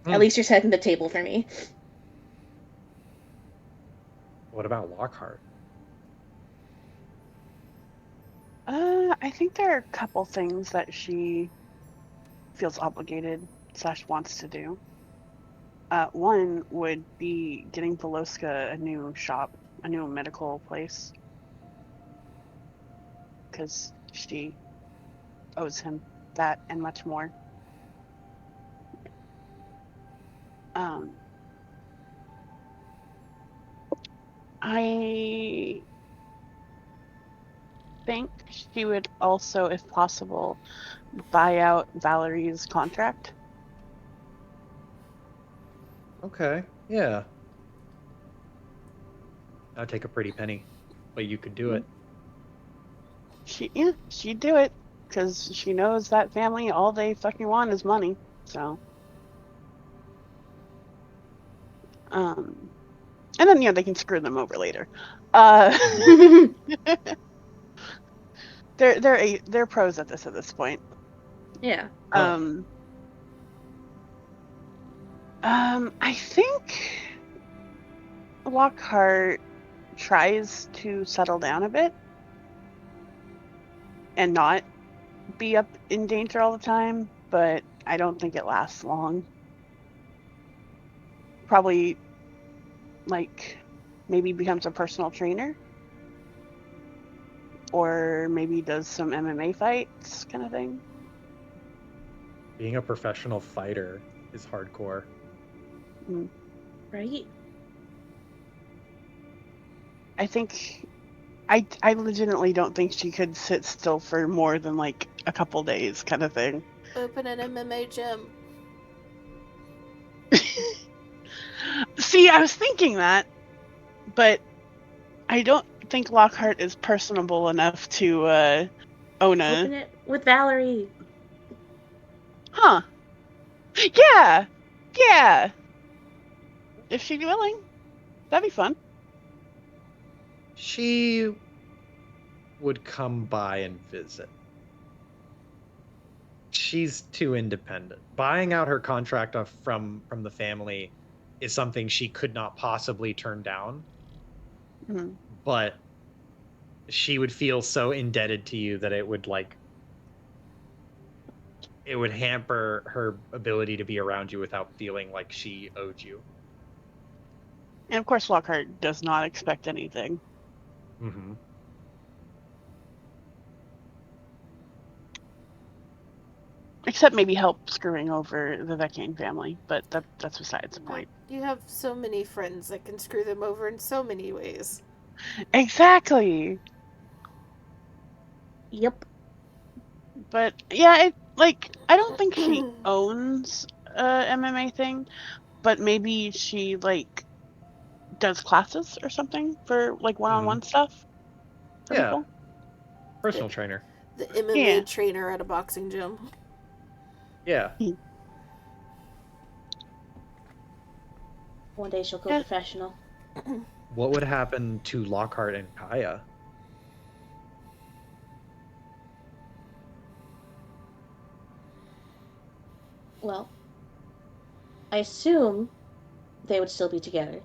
At least you're setting the table for me. What about Lockhart? I think there are a couple things that she feels obligated / wants to do. One would be getting Veloska a new shop, a new medical place, because she owes him that and much more. I think she would also, if possible, buy out Valerie's contract. Okay, yeah. I'd take a pretty penny, but you could do it. She'd do it, because she knows that family, all they fucking want is money, so. And then, they can screw them over later. They're pros at this point. Yeah. I think Lockhart tries to settle down a bit and not be up in danger all the time, but I don't think it lasts long. Probably, maybe becomes a personal trainer, or maybe does some MMA fights kind of thing. Being a professional fighter is hardcore. Right? I think I legitimately don't think she could sit still for more than a couple days kind of thing. Open an MMA gym. See, I was thinking that, but I don't think Lockhart is personable enough to own a... Open it with Valerie. Huh. Yeah. If she'd be willing, that'd be fun. She would come by and visit. She's too independent. Buying out her contract from the family is something she could not possibly turn down. Mm-hmm. But she would feel so indebted to you that it would hamper her ability to be around you without feeling like she owed you. And of course, Lockhart does not expect anything. Mm-hmm. Except maybe help screwing over the Vecchiane family, but that's besides the point. You have so many friends that can screw them over in so many ways. Exactly. Yep. But yeah, I don't think she owns a MMA thing, but maybe she does classes or something for one-on-one stuff for people. Personal trainer. The MMA trainer at a boxing gym. Yeah. One day she'll go professional. What would happen to Lockhart and Kaya? Well, I assume they would still be together.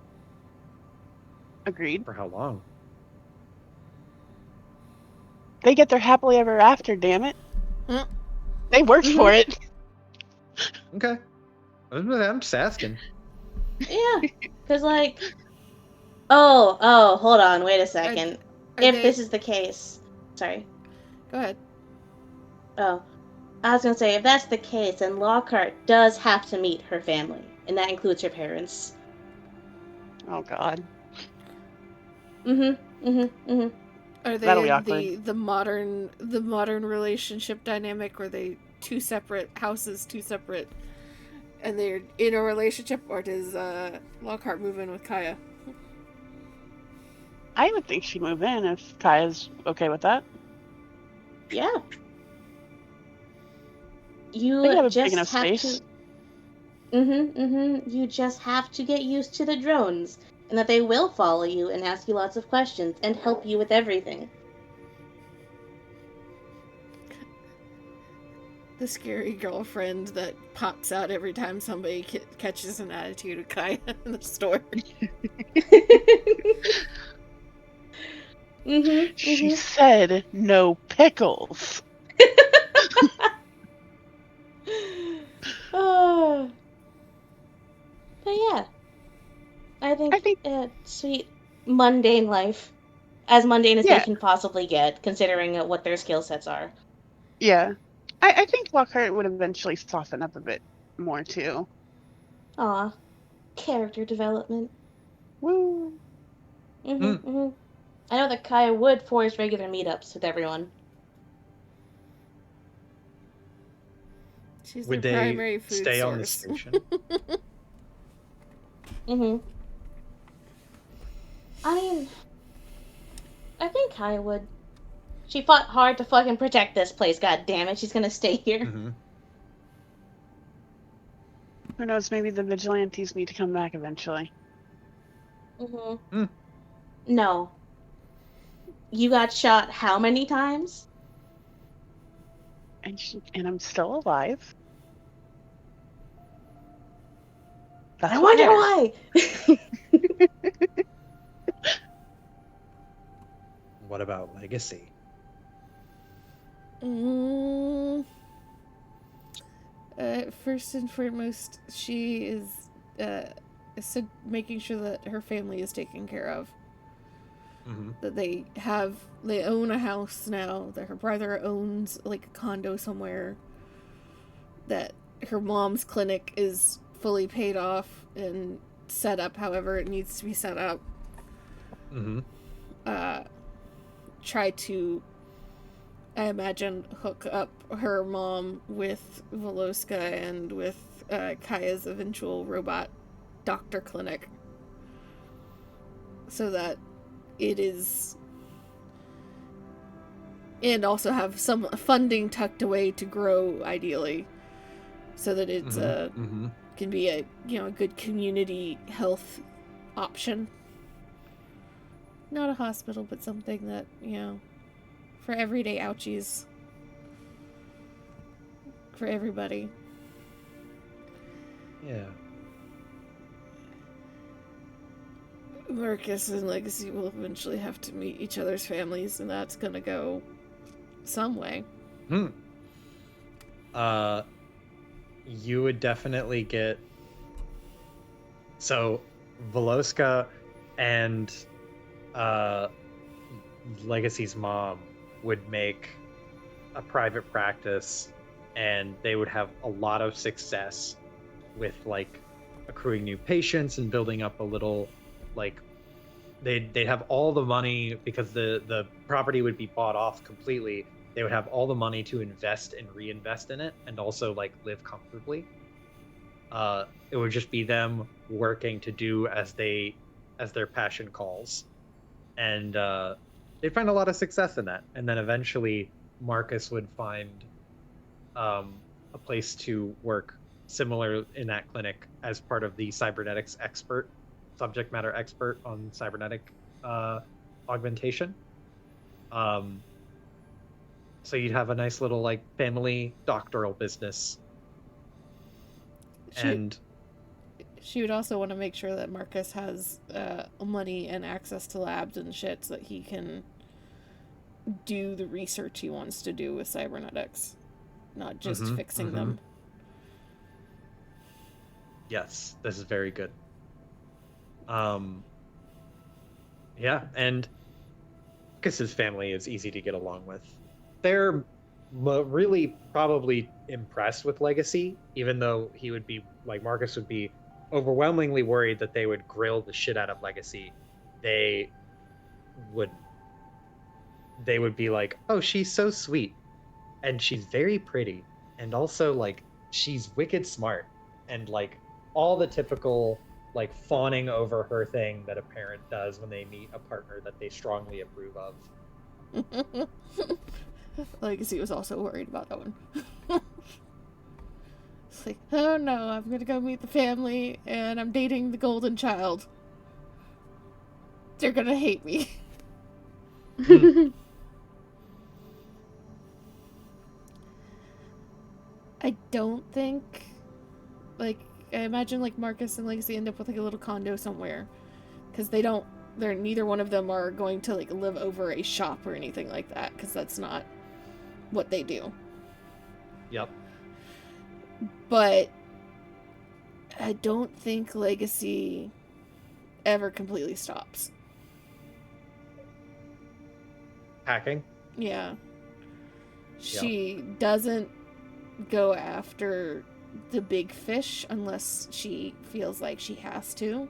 Agreed. For how long? They get their happily ever after, damn it. They worked for it. Okay. I'm just asking. Yeah. Because, Oh, hold on, wait a second. This is the case... Sorry. Go ahead. Oh. I was gonna say, if that's the case, then Lockhart does have to meet her family. And that includes her parents. Oh, God. Are they in the modern relationship dynamic? Are they two separate houses, two separate, and they're in a relationship, or does Lockhart move in with Kaya? I would think she'd move in if Kaya's okay with that. Yeah. They have a big enough space. You just have to get used to the drones. and that they will follow you and ask you lots of questions and help you with everything. The scary girlfriend that pops out every time somebody catches an attitude of Kaya in the store. She said no pickles. Oh. But yeah, I think sweet mundane life, as mundane as they can possibly get, considering what their skill sets are. Yeah, I think Lockhart would eventually soften up a bit more too. Aw, character development. Woo. I know that Kaya would force regular meetups with everyone. She's Would their they primary food stay source. on the station? I mean, I think Kaya would. She fought hard to fucking protect this place, god damn it. She's gonna stay here. Who knows, maybe the vigilantes need to come back eventually. No. You got shot how many times? And I'm still alive. That's I wonder why. What about legacy? First and foremost, she is making sure that her family is taken care of. That they own a house now, that her brother owns like a condo somewhere, that her mom's clinic is fully paid off and set up however it needs to be set up. Try to, I imagine, hook up her mom with Voloska and with Kaya's eventual robot doctor clinic, so that it is, and also have some funding tucked away to grow, ideally, so that it's can be a a good community health option. Not a hospital, but something that, for everyday ouchies. For everybody. Yeah. Marcus and Legacy will eventually have to meet each other's families, and that's gonna go some way. You would definitely get... So, Voloska and Legacy's mom would make a private practice, and they would have a lot of success with like accruing new patients and building up a little, like, they'd have all the money because the property would be bought off completely. They would have all the money to invest and reinvest in it, and also like live comfortably. It would just be them working to do as their passion calls. And they'd find a lot of success in that. And then eventually Marcus would find a place to work similar in that clinic as part of the cybernetics subject matter expert on cybernetic augmentation. So you'd have a nice little like family doctoral business. She would also want to make sure that Marcus has money and access to labs and shit so that he can do the research he wants to do with cybernetics, not just fixing them. Yes, this is very good. Yeah, and Marcus's family is easy to get along with. They're really probably impressed with Legacy, even though he would be, like, Marcus would be overwhelmingly worried that they would grill the shit out of Legacy. They would be like, oh, she's so sweet, and she's very pretty, and also, like, she's wicked smart, and, like, all the typical, like, fawning over her thing that a parent does when they meet a partner that they strongly approve of. Legacy was also worried about that one. It's like, oh no, I'm gonna go meet the family, and I'm dating the golden child. They're gonna hate me. I don't think, like, I imagine, like, Marcus and Legacy end up with, like, a little condo somewhere. Because neither one of them are going to, like, live over a shop or anything like that. Because that's not what they do. Yep. But I don't think Legacy ever completely stops. Hacking? Yeah. She doesn't go after the big fish unless she feels like she has to.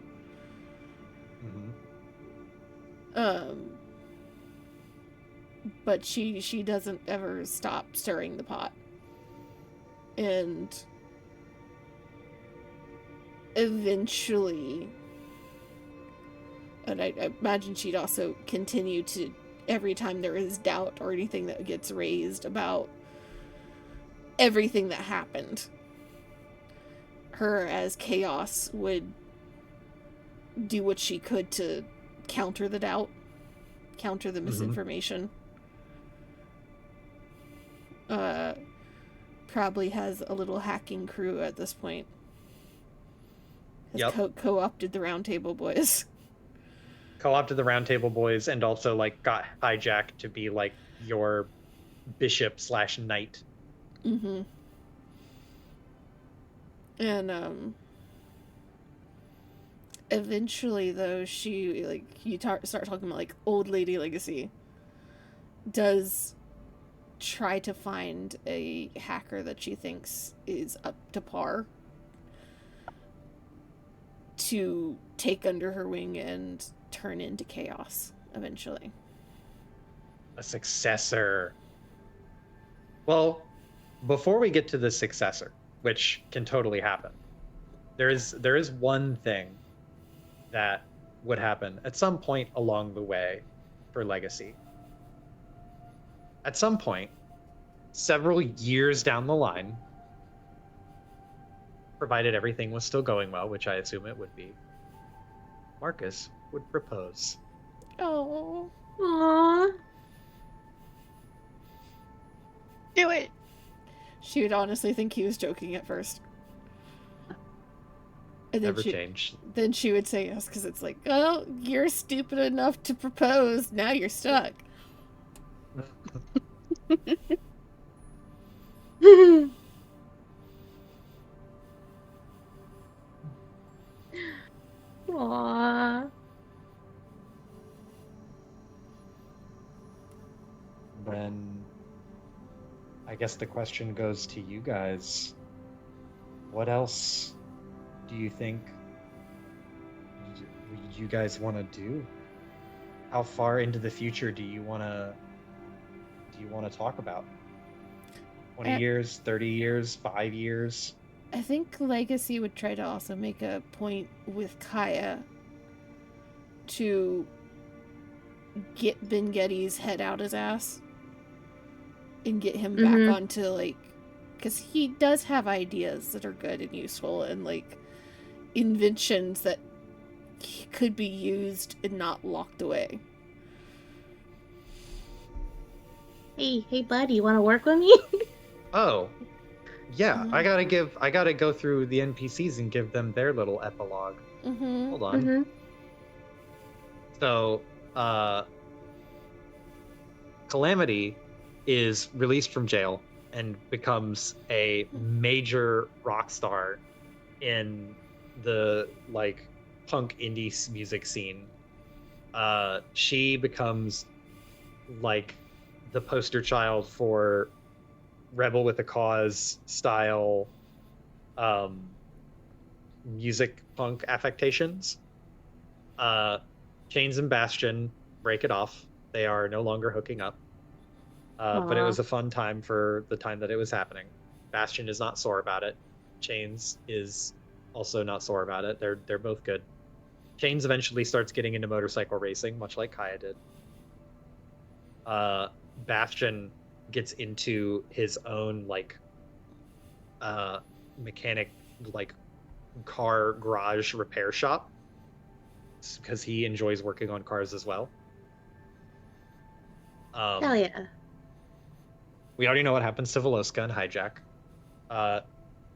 But she doesn't ever stop stirring the pot. And eventually, and I imagine she'd also continue to, every time there is doubt or anything that gets raised about everything that happened, her as Chaos would do what she could to counter the doubt, counter the misinformation. Probably has a little hacking crew at this point. Has co-opted the Round Table Boys. Co-opted the Round Table Boys, and also, like, got hijacked to be, like, your bishop/knight. And eventually, though, she, like, you start talking about, like, old lady Legacy does try to find a hacker that she thinks is up to par to take under her wing and turn into Chaos eventually. A successor. Well, before we get to the successor, which can totally happen, there is one thing that would happen at some point along the way for Legacy. At some point, several years down the line, provided everything was still going well, which I assume it would be, Marcus would propose. Oh. Aww. Do it. She would honestly think he was joking at first. And then Never changed. Then she would say yes, because it's like, oh, you're stupid enough to propose. Now you're stuck. Aww. Then I guess the question goes to you guys. What else do you think you guys want to do? How far into the future do you want to talk about? 20 years, 30 years, 5 years? I think Legacy would try to also make a point with Kaya to get Ben Getty's head out his ass and get him back onto, like, because he does have ideas that are good and useful and, like, inventions that could be used and not locked away. Hey buddy, you want to work with me? Oh, yeah. I gotta go through the NPCs and give them their little epilogue. Hold on. So, Calamity is released from jail and becomes a major rock star in the, like, punk indie music scene. She becomes, like, the poster child for Rebel with a Cause style music punk affectations. Chains and Bastion break it off. They are no longer hooking up. But it was a fun time for the time that it was happening. Bastion is not sore about it. Chains is also not sore about it. They're both good. Chains eventually starts getting into motorcycle racing, much like Kaya did. Bastion gets into his own, like, mechanic, like, car garage repair shop. because he enjoys working on cars as well. Hell yeah. We already know what happens to Veloska and Hijack.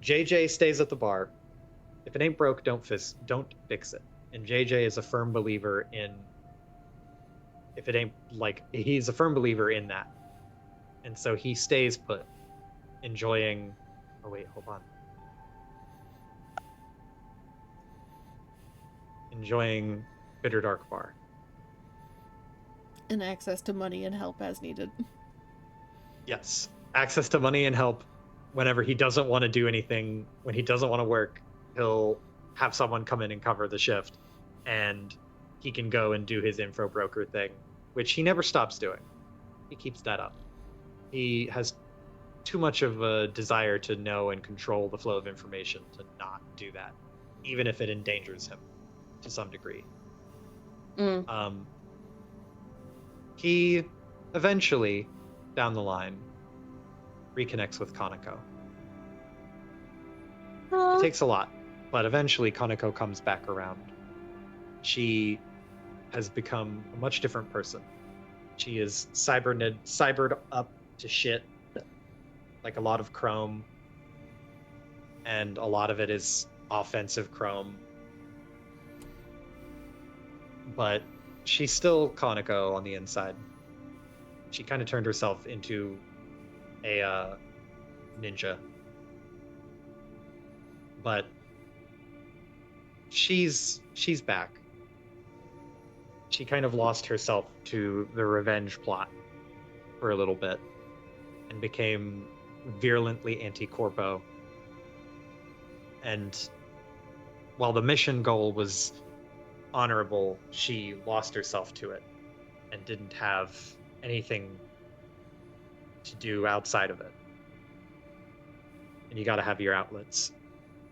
JJ stays at the bar. If it ain't broke, don't fix it. And JJ is a firm believer in, if it ain't, like, he's a firm believer in that. And so he stays put, enjoying, oh wait, hold on. Enjoying Bitter Dark Bar. And access to money and help as needed. Yes. Access to money and help whenever he doesn't want to do anything, when he doesn't want to work, he'll have someone come in and cover the shift, and he can go and do his info broker thing, which he never stops doing. He keeps that up. He has too much of a desire to know and control the flow of information to not do that, even if it endangers him to some degree. He eventually, down the line, reconnects with Kaneko. It takes a lot, but eventually Kaneko comes back around. She has become a much different person. She is cybered up to shit, like a lot of Chrome, and a lot of it is offensive Chrome. But she's still Kaneko on the inside. She kind of turned herself into a ninja. But she's back. She kind of lost herself to the revenge plot for a little bit and became virulently anti-corpo. And while the mission goal was honorable, she lost herself to it and didn't have anything to do outside of it. And you got to have your outlets.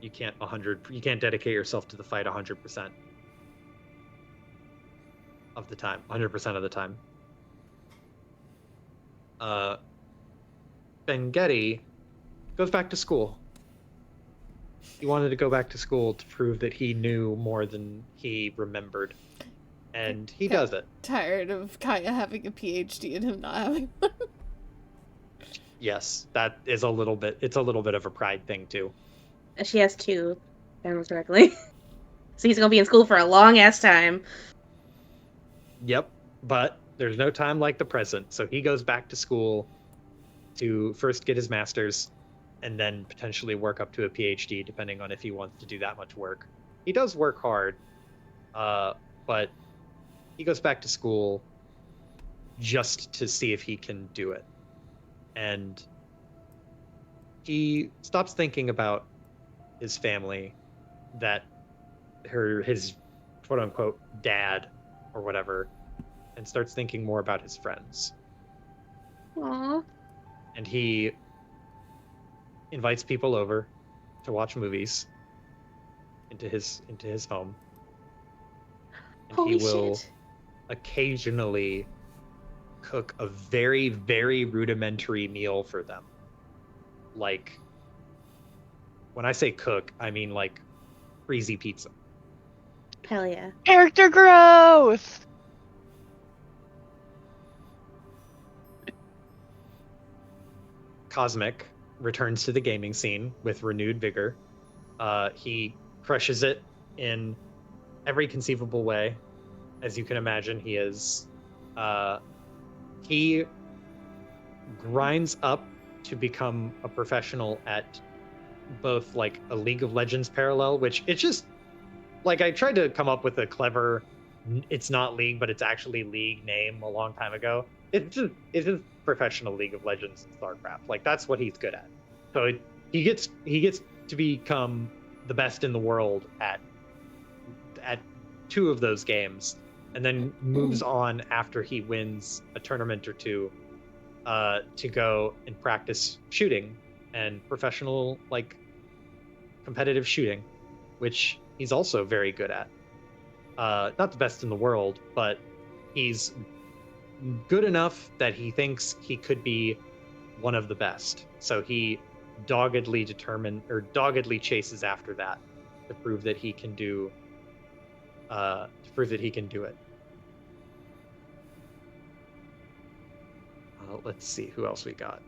You can't dedicate yourself to the fight 100% of the time. 100% of the time. Ben-Gedi goes back to school. He wanted to go back to school to prove that he knew more than he remembered. And he does it. Tired of Kaya having a PhD and him not having one. Yes, that is it's a little bit of a pride thing too. She has 2, if I remember correctly. So he's gonna be in school for a long ass time. Yep, but there's no time like the present. So he goes back to school to first get his master's and then potentially work up to a PhD, depending on if he wants to do that much work. He does work hard, but he goes back to school just to see if he can do it. And he stops thinking about his family, that his quote-unquote dad or whatever, and starts thinking more about his friends. Aww. And he invites people over to watch movies into his home. And Holy he will shit. occasionally cook a very, very rudimentary meal for them. Like, when I say cook, I mean like freezy pizza. Hell yeah. Character growth! Cosmic returns to the gaming scene with renewed vigor. He crushes it in every conceivable way. As you can imagine, he is. He grinds up to become a professional at both like a League of Legends parallel, which it's just like I tried to come up with a clever, it's not League, but it's actually League name a long time ago. It's just professional League of Legends and StarCraft. Like that's what he's good at. So he gets to become the best in the world at 2 of those games, and then moves on after he wins a tournament or 2 to go and practice shooting and professional like competitive shooting, which he's also very good at. Not the best in the world, but he's good enough that he thinks he could be one of the best. So he doggedly chases after that to prove that he can do to prove that he can do it. Let's see who else we got.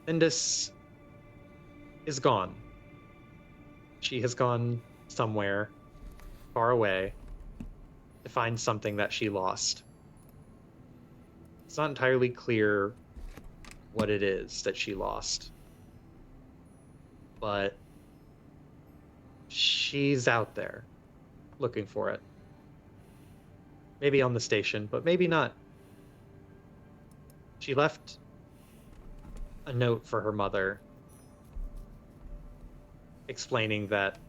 Lindis is gone. She has gone somewhere far away to find something that she lost. It's not entirely clear what it is that she lost, but she's out there looking for it. Maybe on the station, but maybe not. She left a note for her mother explaining that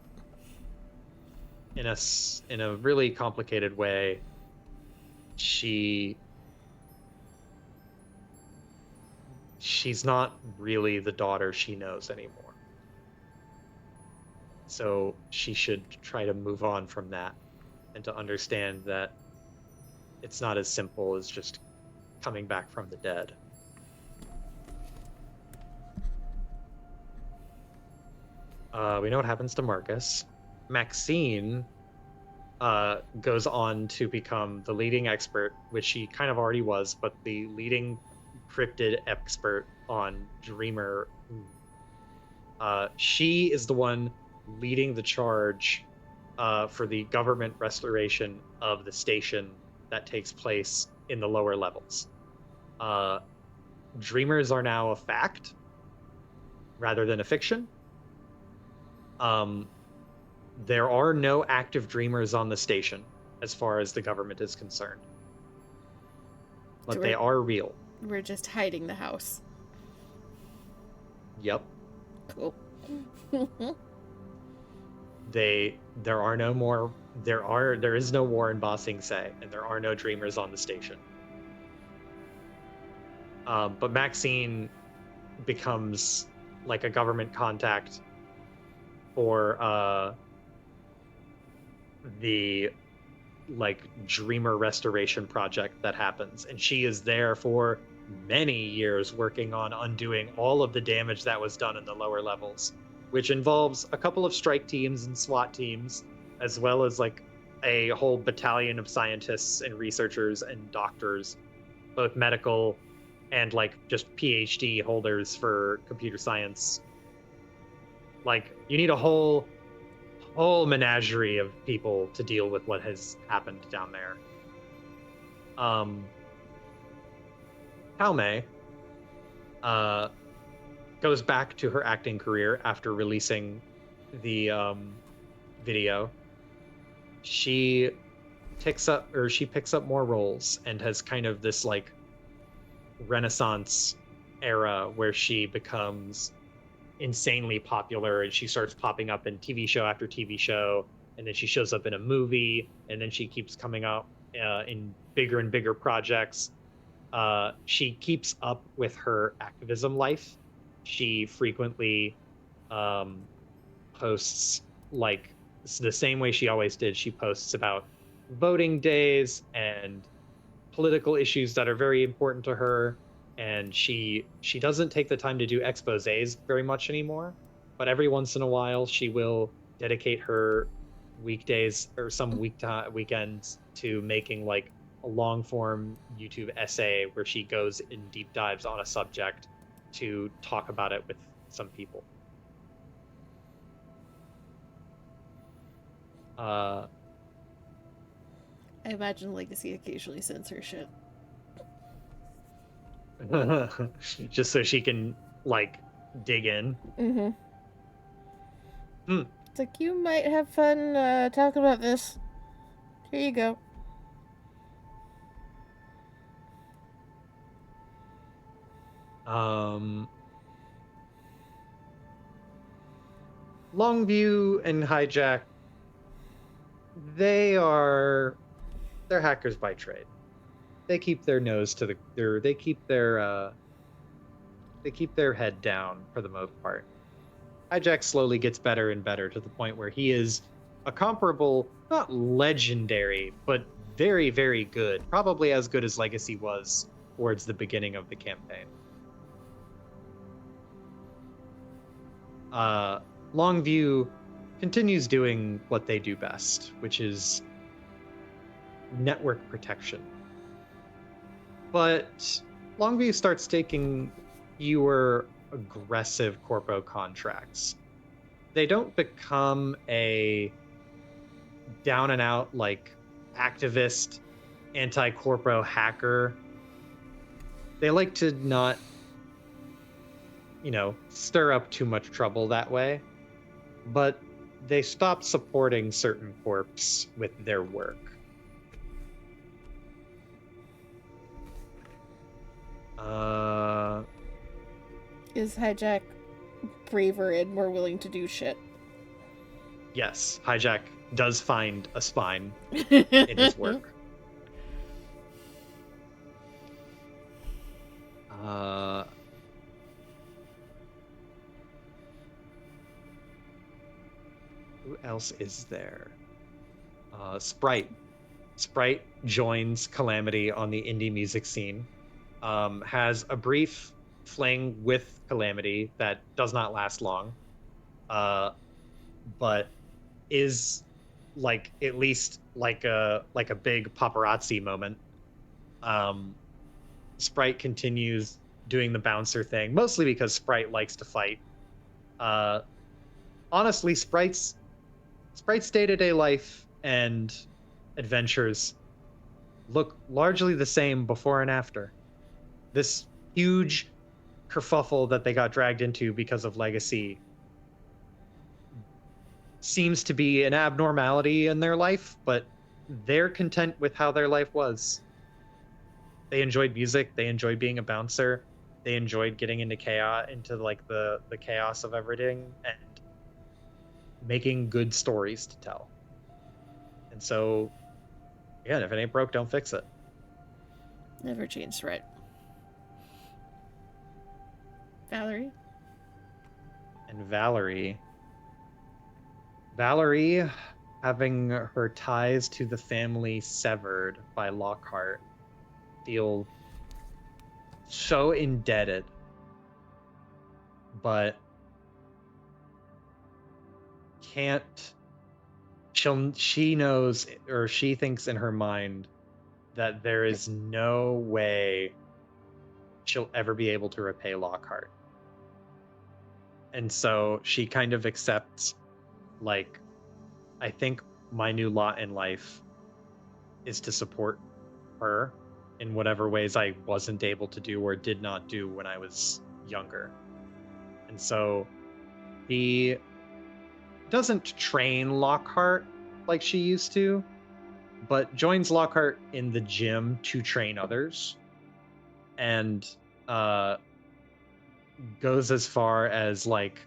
in a really complicated way, she's not really the daughter she knows anymore. So she should try to move on from that and to understand that it's not as simple as just coming back from the dead. We know what happens to Marcus. Maxine goes on to become the leading expert, which she kind of already was, but the leading cryptid expert on Dreamer. She is the one leading the charge for the government restoration of the station that takes place in the lower levels. Dreamers are now a fact rather than a fiction. There are no active dreamers on the station as far as the government is concerned. But So they are real. We're just hiding the house. Yep. Cool. There is no war in Ba Sing Se, and there are no dreamers on the station. But Maxine becomes like a government contact for the like dreamer restoration project that happens, and she is there for many years working on undoing all of the damage that was done in the lower levels, which involves a couple of strike teams and SWAT teams, as well as like a whole battalion of scientists and researchers and doctors, both medical and like just PhD holders for computer science. Like, you need a whole menagerie of people to deal with what has happened down there. Palme goes back to her acting career after releasing the video. She picks up more roles and has kind of this like Renaissance era where she becomes insanely popular, and she starts popping up in TV show after TV show, and then she shows up in a movie, and then she keeps coming out in bigger and bigger projects. She keeps up with her activism life. She frequently posts, like the same way she always did. She posts about voting days and political issues that are very important to her. And she doesn't take the time to do exposés very much anymore, but every once in a while she will dedicate her weekdays or some weekends to making like a long form YouTube essay where she goes in deep dives on a subject to talk about it with some people. I imagine Legacy occasionally sends her shit. Just so she can like dig in. It's like, you might have fun talking about this. Here you go. Longview and Hijack, they're hackers by trade. They keep their nose to they keep their head down for the most part. Hijack slowly gets better and better to the point where he is a comparable, not legendary, but very, very good, probably as good as Legacy was towards the beginning of the campaign. Longview continues doing what they do best, which is network protection. But Longview starts taking fewer aggressive corpo contracts. They don't become a down and out like activist, anti-corpo hacker. They like to not, stir up too much trouble that way. But they stop supporting certain corps with their work. Is Hijack braver and more willing to do shit? Yes, Hijack does find a spine in his work. Who else is there? Sprite. Sprite joins Calamity on the indie music scene. Has a brief fling with Calamity that does not last long. But is like at least like a big paparazzi moment. Sprite continues doing the bouncer thing, mostly because Sprite likes to fight. Honestly, Sprite's day-to-day life and adventures look largely the same before and after. This huge kerfuffle that they got dragged into because of Legacy seems to be an abnormality in their life, but they're content with how their life was. They enjoyed music, they enjoyed being a bouncer, they enjoyed getting into chaos, into like the chaos of everything, and making good stories to tell. And so, again, if it ain't broke, don't fix it. Never changed, right? Valerie? And Valerie, having her ties to the family severed by Lockhart, feel so indebted, but can't. She knows, or she thinks in her mind, that there is no way she'll ever be able to repay Lockhart. And so she kind of accepts, like, I think my new lot in life is to support her in whatever ways I wasn't able to do or did not do when I was younger. And so he doesn't train Lockhart like she used to, but joins Lockhart in the gym to train others, and goes as far as like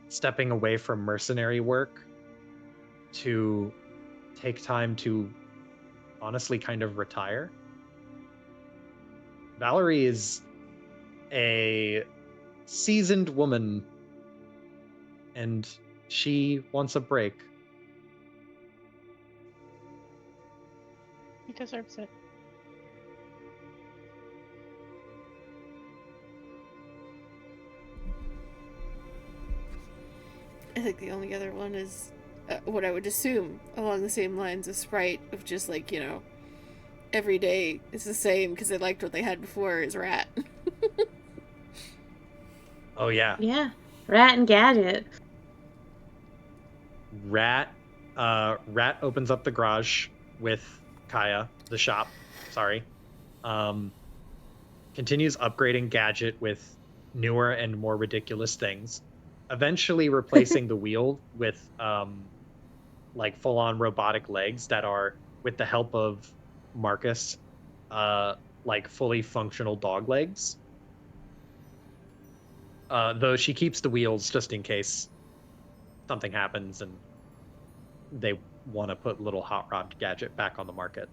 stepping away from mercenary work to take time to honestly kind of retire. Valerie is a seasoned woman, and she wants a break. He deserves it. I think the only other one is what I would assume along the same lines as Sprite, of just like, every day is the same because they liked what they had before, is Rat. Oh, yeah. Yeah. Rat and Gadget. Rat opens up the garage with Kaya, the shop, sorry. Continues upgrading Gadget with newer and more ridiculous things. Eventually replacing the wheel with like full-on robotic legs that are, with the help of Marcus, like fully functional dog legs. Though she keeps the wheels just in case something happens and they want to put little Hot Rod Gadget back on the market.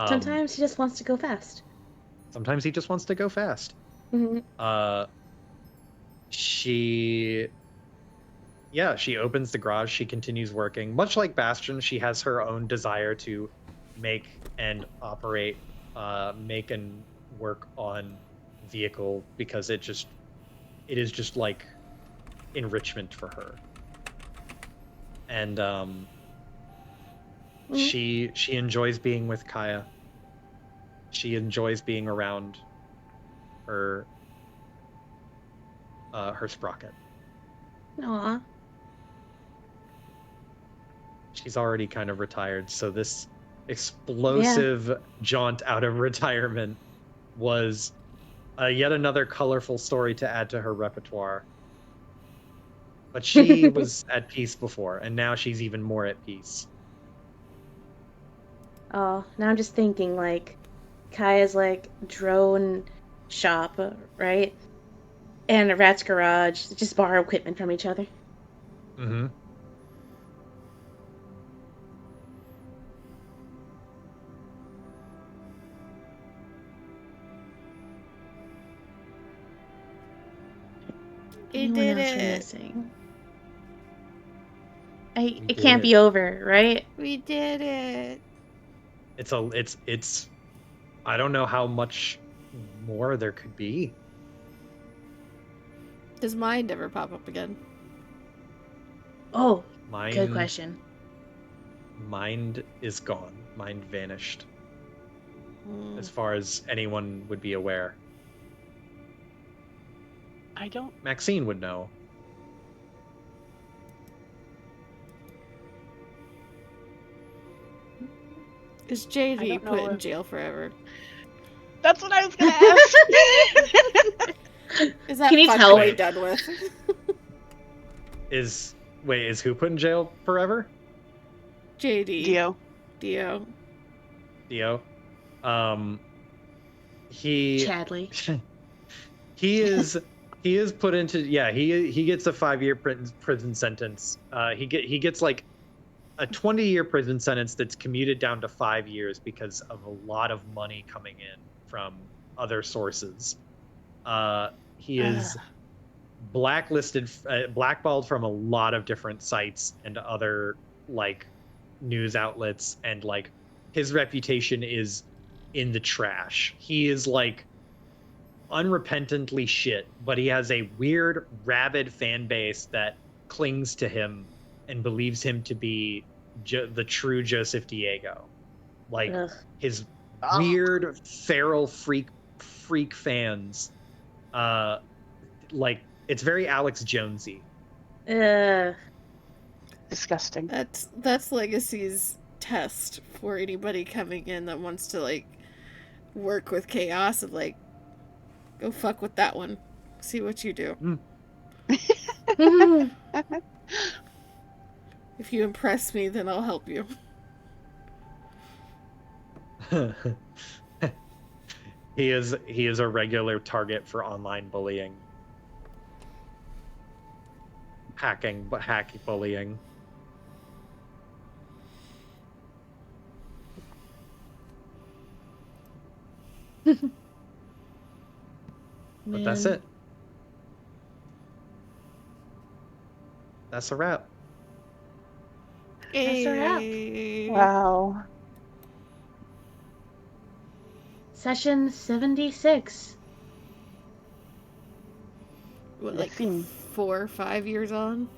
Sometimes he just wants to go fast. Sometimes he just wants to go fast. Mm-hmm. She opens the garage. She continues working. Much like Bastion, she has her own desire to make and operate, make and work on vehicle, because it is just like enrichment for her. And she enjoys being with Kaya. She enjoys being around her sprocket. Aw. She's already kind of retired, so this explosive jaunt out of retirement was yet another colorful story to add to her repertoire. But she was at peace before, and now she's even more at peace. Oh, now I'm just thinking, like, Kaya's, like, drone shop, right? And a rat's garage. Just borrow equipment from each other. Mm-hmm. Anyone did else we're it. missing? It can't be over, right? We did it. It's I don't know how much more there could be. Does mind ever pop up again? Oh, Mind, good question. Mind is gone. Mind vanished. As far as anyone would be aware. I don't. Maxine would know. Is I JD don't know put in if- jail forever? That's what I was gonna ask. Is that He needs fuckboy help. done with? Is who put in jail forever? JD. Dio. Dio. Dio. He Chadley. he is put into he gets a 5-year prison sentence. He gets like a 20-year prison sentence that's commuted down to 5 years because of a lot of money coming in from other sources. He is blacklisted, blackballed from a lot of different sites and other like news outlets, and like his reputation is in the trash. He is like unrepentantly shit, but he has a weird rabid fan base that clings to him and believes him to be the true Joseph Diego. Like his weird feral freak fans. Like it's very Alex Jonesy. Disgusting. That's Legacy's test for anybody coming in that wants to like work with chaos, of like, go fuck with that one. See what you do. If you impress me, then I'll help you. He is a regular target for online bullying. Hacking bullying. But that's it. That's a wrap. That's a wrap. Wow. Session 76. What, like 4 or 5 years on?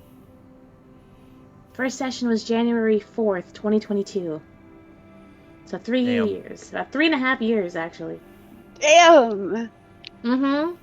First session was January 4th, 2022. So 3 years. About 3.5 years, actually. Damn! Mm-hmm.